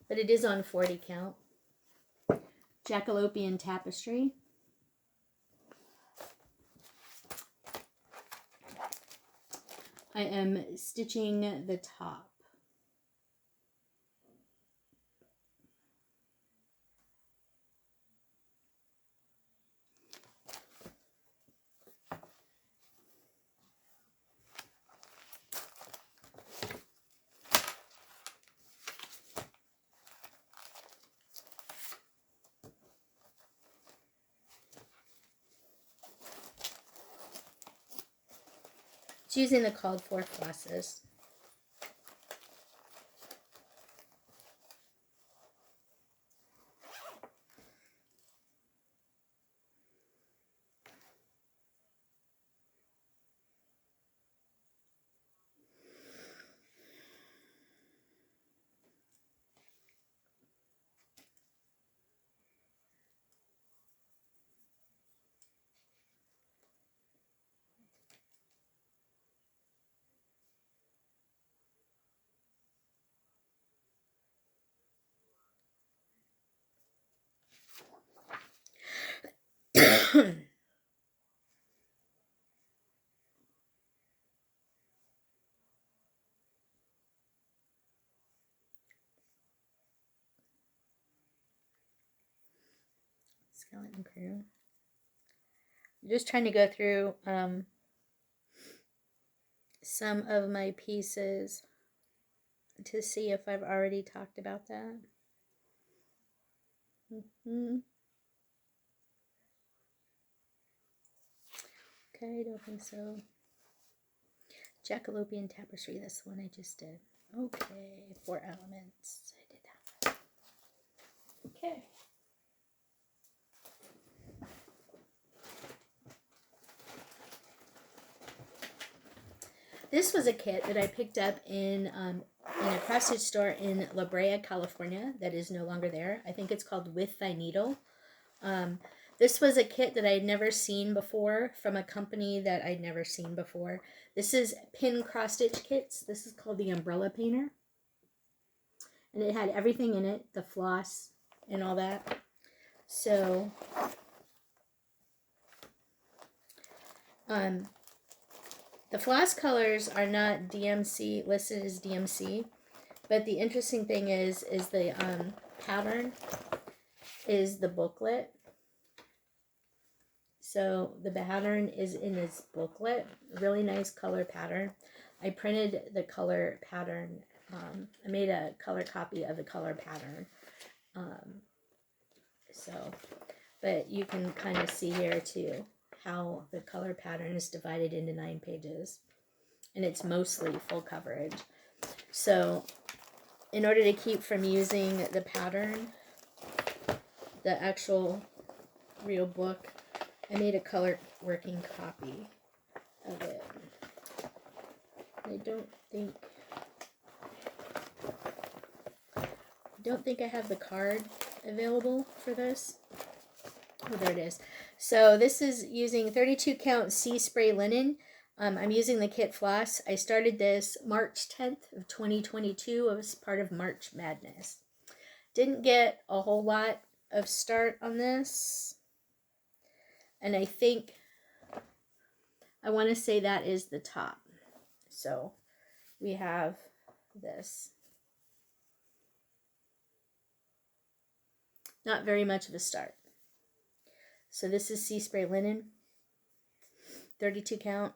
But it is on 40 count. Jackalopian Tapestry. I am stitching the top. It's using the called for flosses. Skeleton Crew. I'm just trying to go through some of my pieces to see if I've already talked about that. Okay, I don't think so. Jackalopian Tapestry, this one I just did. Okay, 4 elements. I did that. Okay. This was a kit that I picked up in a cross stitch store in La Brea, California, that is no longer there. I think it's called With Thy Needle. This was a kit that I had never seen before from a company that I'd never seen before. This is pin cross stitch kits. This is called the Umbrella Painter. And it had everything in it, the floss and all that. So, the floss colors are not DMC, listed as DMC. But the interesting thing is the pattern is the booklet. So the pattern is in this booklet. Really nice color pattern. I printed the color pattern. I made a color copy of the color pattern. But you can kind of see here too how the color pattern is divided into 9 pages. And it's mostly full coverage. So in order to keep from using the pattern, the actual real book, I made a color working copy of it. I don't think I have the card available for this. Oh, there it is. So this is using 32 count sea spray linen. I'm using the kit floss. I started this March 10th of 2022. It was part of March Madness. Didn't get a whole lot of start on this. And I think, I want to say that is the top. So we have this. Not very much of a start. So this is sea spray linen. 32 count.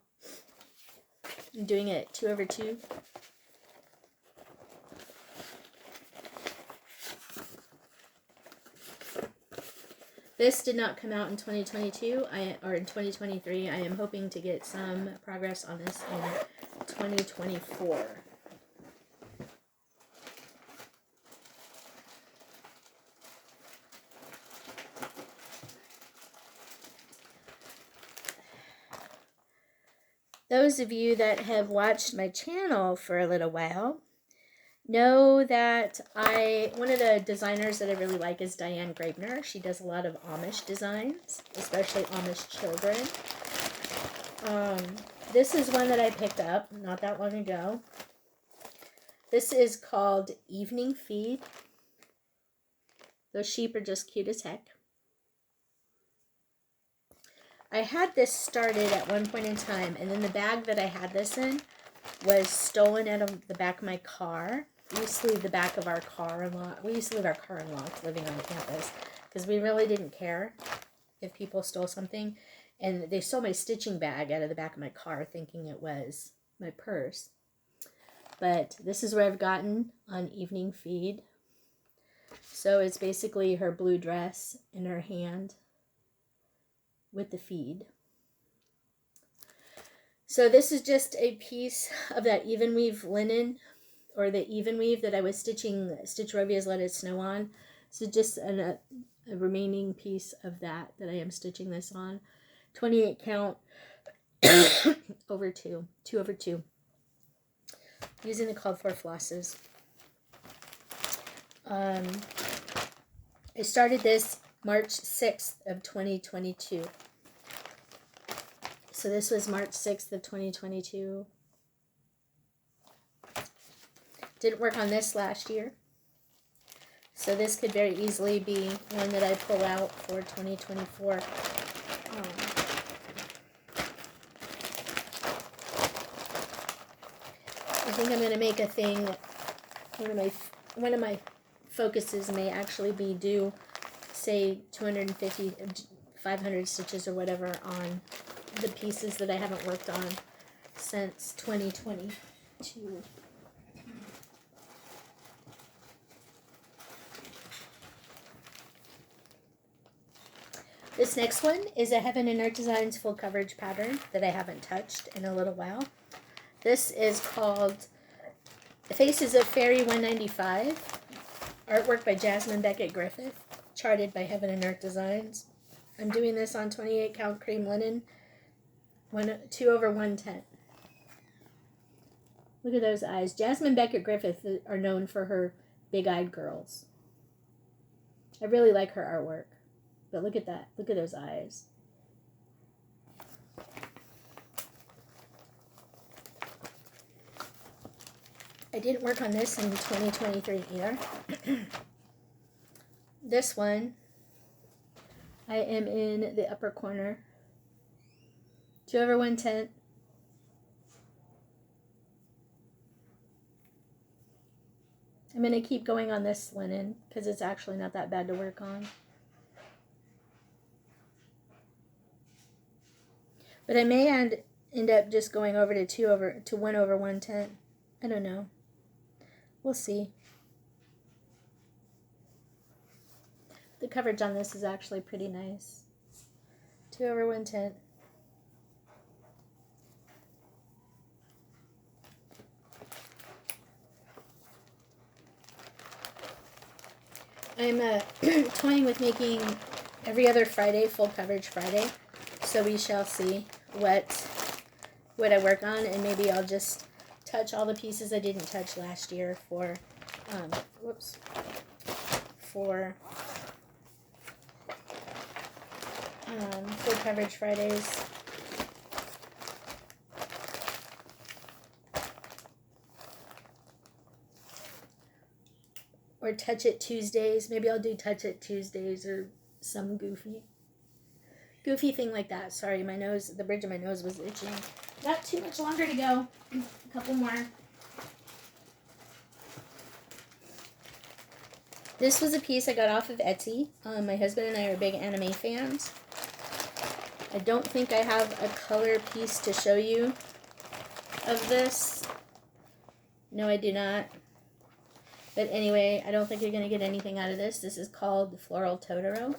I'm doing it 2/2. This did not come out in 2022 or in 2023. I am hoping to get some progress on this in 2024. Those of you that have watched my channel for a little while know that one of the designers that I really like is Diane Graebner. She does a lot of Amish designs, especially Amish children. This is one that I picked up not that long ago. This is called Evening Feed. Those sheep are just cute as heck. I had this started at one point in time, and then the bag that I had this in was stolen out of the back of my car. We used to leave the back of our car unlocked. We used to leave our car unlocked living on campus because we really didn't care if people stole something. And they stole my stitching bag out of the back of my car thinking it was my purse. But this is where I've gotten on Evening Feed. So it's basically her blue dress in her hand with the feed. So this is just a piece of that even weave linen, or the even weave that I was stitching Stitch Rovia's Let It Snow on. So just a remaining piece of that I am stitching this on. 28 count over 2, 2/2. Using the called for flosses. I started this March 6th of 2022. So this was March 6th of 2022. Didn't work on this last year. So this could very easily be one that I pull out for 2024. I think I'm going to make a thing. One of my focuses may actually be do, say, 250, 500 stitches or whatever on the pieces that I haven't worked on since 2022. This next one is a Heaven and Earth Designs full coverage pattern that I haven't touched in a little while. This is called Faces of Fairy 195. Artwork by Jasmine Beckett Griffith. Charted by Heaven and Earth Designs. I'm doing this on 28 count cream linen. 2/110. Look at those eyes. Jasmine Beckett Griffith are known for her big-eyed girls. I really like her artwork. But look at that. Look at those eyes. I didn't work on this in 2023 either. This one, I am in the upper corner. 2/110. I'm going to keep going on this linen because it's actually not that bad to work on. But I may end up just going over to 1/110. I don't know. We'll see. The coverage on this is actually pretty nice. 2/110. I'm toying with making every other Friday full coverage Friday, so we shall see what I work on, and maybe I'll just touch all the pieces I didn't touch last year for full coverage Fridays. Or touch it Tuesdays. Maybe I'll do touch it Tuesdays or some goofy thing like that. Sorry, my nose, the bridge of my nose was itching. Not too much longer to go. A couple more. This was a piece I got off of Etsy. My husband and I are big anime fans. I don't think I have a color piece to show you of this. No, I do not. But anyway, I don't think you're going to get anything out of this. This is called Floral Totoro.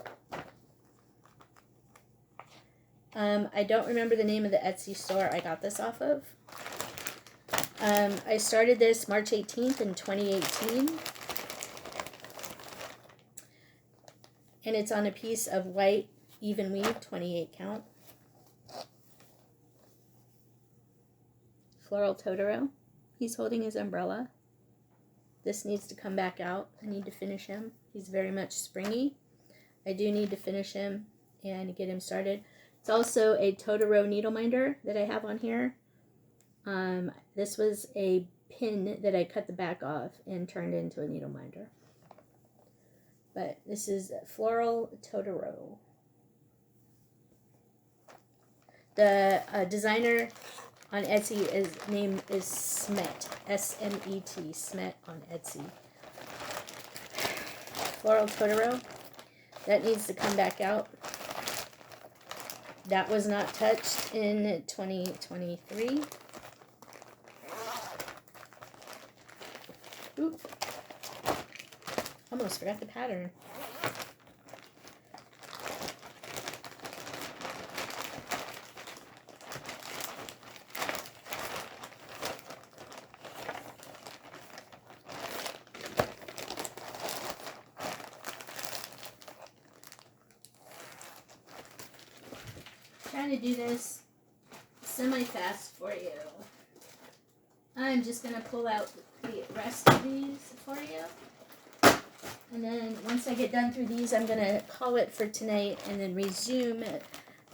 I don't remember the name of the Etsy store I got this off of. I started this March 18th in 2018. And it's on a piece of white even weave, 28 count. Floral Totoro. He's holding his umbrella. This needs to come back out. I need to finish him. He's very much springy. I do need to finish him and get him started. It's also a Totoro needle minder that I have on here. This was a pin that I cut the back off and turned into a needle minder. But this is Floral Totoro. The designer on Etsy, his name is Smet. S-M-E-T. Smet on Etsy. Floral Totoro. That needs to come back out. That was not touched in 2023. Oop. Almost forgot the pattern. Trying to do this semi-fast for you. I'm just going to pull out the rest of these for you. And then once I get done through these, I'm going to call it for tonight and then resume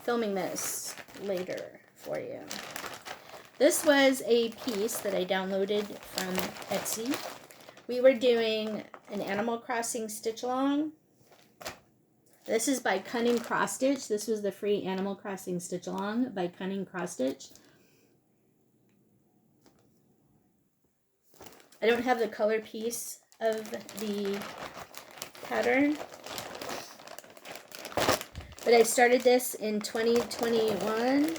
filming this later for you. This was a piece that I downloaded from Etsy. We were doing an Animal Crossing stitch along. This is by Cunning Cross Stitch. This was the free Animal Crossing stitch along by Cunning Cross Stitch. I don't have the color piece of the pattern, but I started this in 2021.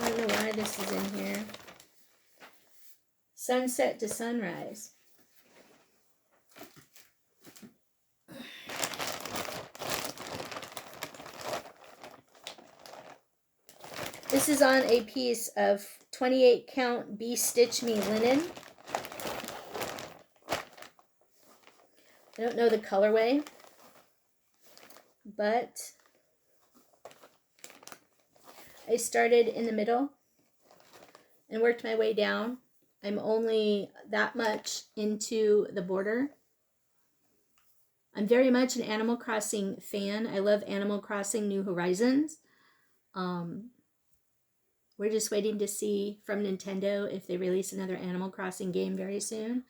I don't know why this is in here. Sunset to sunrise. This is on a piece of 28 count Be Stitch Me linen. I don't know the colorway, but I started in the middle and worked my way down I'm only that much into the border. I'm very much an Animal Crossing fan. I love Animal Crossing New Horizons. We're just waiting to see from Nintendo if they release another Animal Crossing game very soon.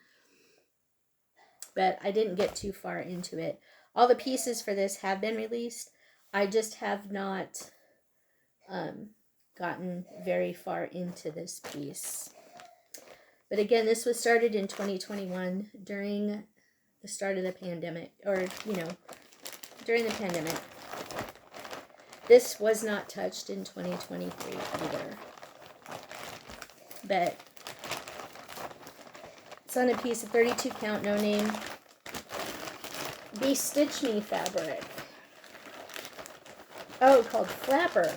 But I didn't get too far into it. All the pieces for this have been released. I just have not gotten very far into this piece. But again, this was started in 2021 during the start of the pandemic, or, you know, during the pandemic. This was not touched in 2023 either. But it's on a piece of 32 count, no name, Be Stitch Me fabric. Oh, called Flapper.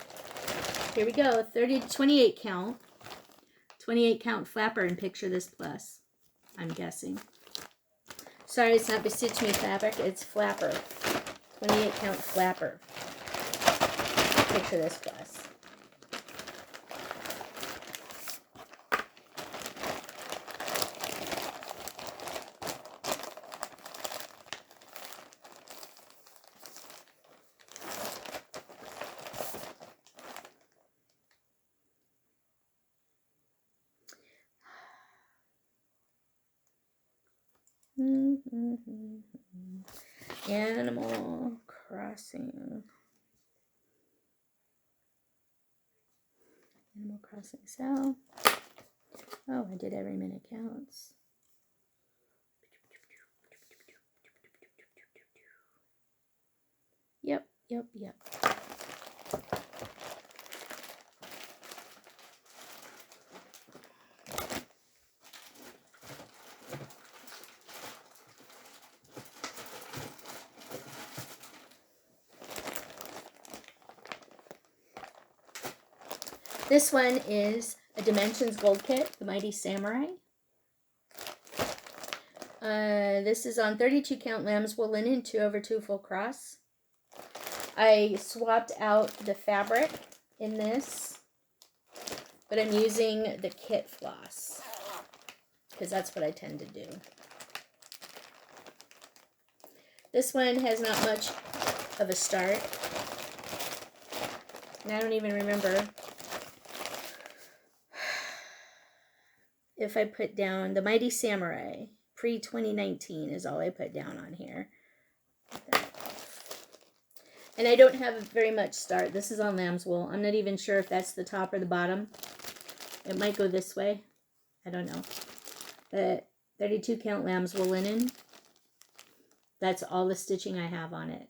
Here we go, 28 count. 28 count flapper, and picture this plus, I'm guessing. Sorry, it's not Be Stitch Me fabric, it's flapper. 28 count flapper. Picture this plus. Animal Crossing. Animal Crossing sell. Oh, I did every minute counts. Yep. This one is a Dimensions Gold Kit, the Mighty Samurai. This is on 32 count lamb's wool linen, 2/2 full cross. I swapped out the fabric in this, but I'm using the kit floss because that's what I tend to do. This one has not much of a start, and I don't even remember if I put down the Mighty Samurai pre-2019 is all I put down on here. And I don't have very much start. This is on lamb's wool. I'm not even sure if that's the top or the bottom. It might go this way. I don't know. But 32 count lamb's wool linen. That's all the stitching I have on it.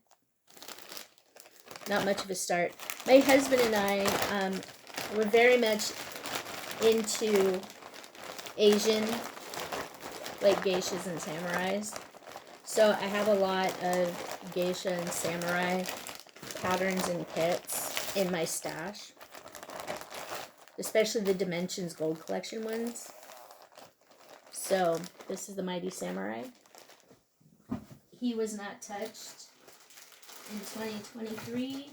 Not much of a start. My husband and I were very much into Asian, like geishas and samurais. So I have a lot of geisha and samurai patterns and kits in my stash, especially the Dimensions Gold Collection ones. So this is the Mighty Samurai. He was not touched in 2023.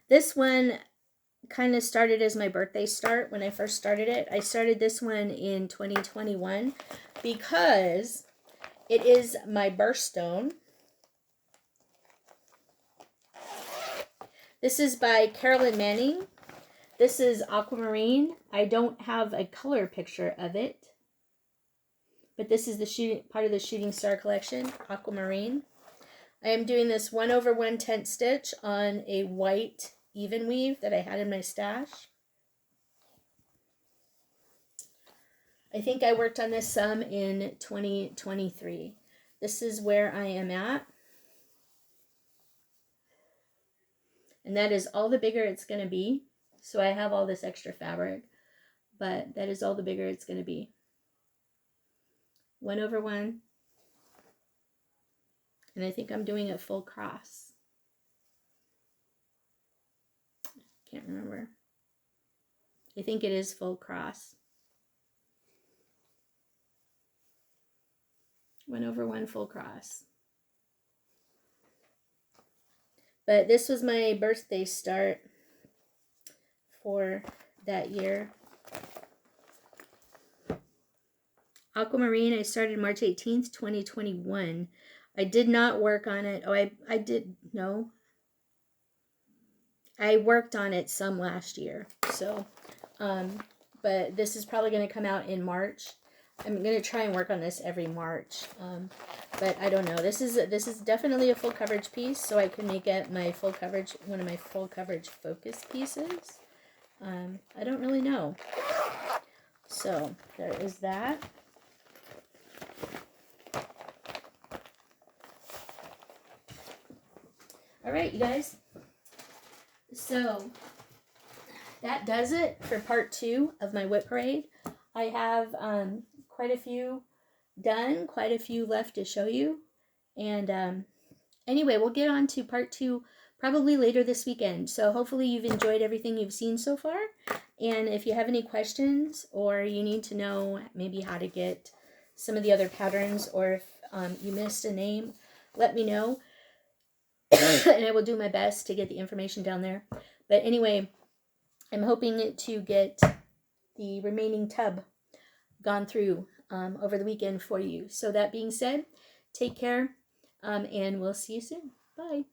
This one kind of started as my birthday start when I first started it. I started this one in 2021 because it is my birthstone. This is by Carolyn Manning. This is aquamarine. I don't have a color picture of it, but this is the part of the Shooting Star collection, aquamarine. I am doing this 1/1 tent stitch on a white even weave that I had in my stash. I think I worked on this some in 2023. This is where I am at. And that is all the bigger it's going to be. So I have all this extra fabric, but that is all the bigger it's going to be. 1/1. And I think I'm doing a full cross. Can't remember. I think it is full cross. 1/1 full cross. But this was my birthday start. for that year. Aquamarine, I started March 18th, 2021. I did not work on it. Oh, I did, no. I worked on it some last year. So, but this is probably going to come out in March. I'm going to try and work on this every March. But I don't know. This is definitely a full coverage piece, so I can make it my full coverage, one of my full coverage focus pieces. I don't really know. So, there is that. All right, you guys. So that does it for part 2 of my WIP parade. I have quite a few done, quite a few left to show you. And anyway, we'll get on to part 2 probably later this weekend. So hopefully you've enjoyed everything you've seen so far. And if you have any questions or you need to know maybe how to get some of the other patterns, or if you missed a name, let me know. And I will do my best to get the information down there. But anyway, I'm hoping to get the remaining tub gone through over the weekend for you. So that being said, take care, and we'll see you soon. Bye.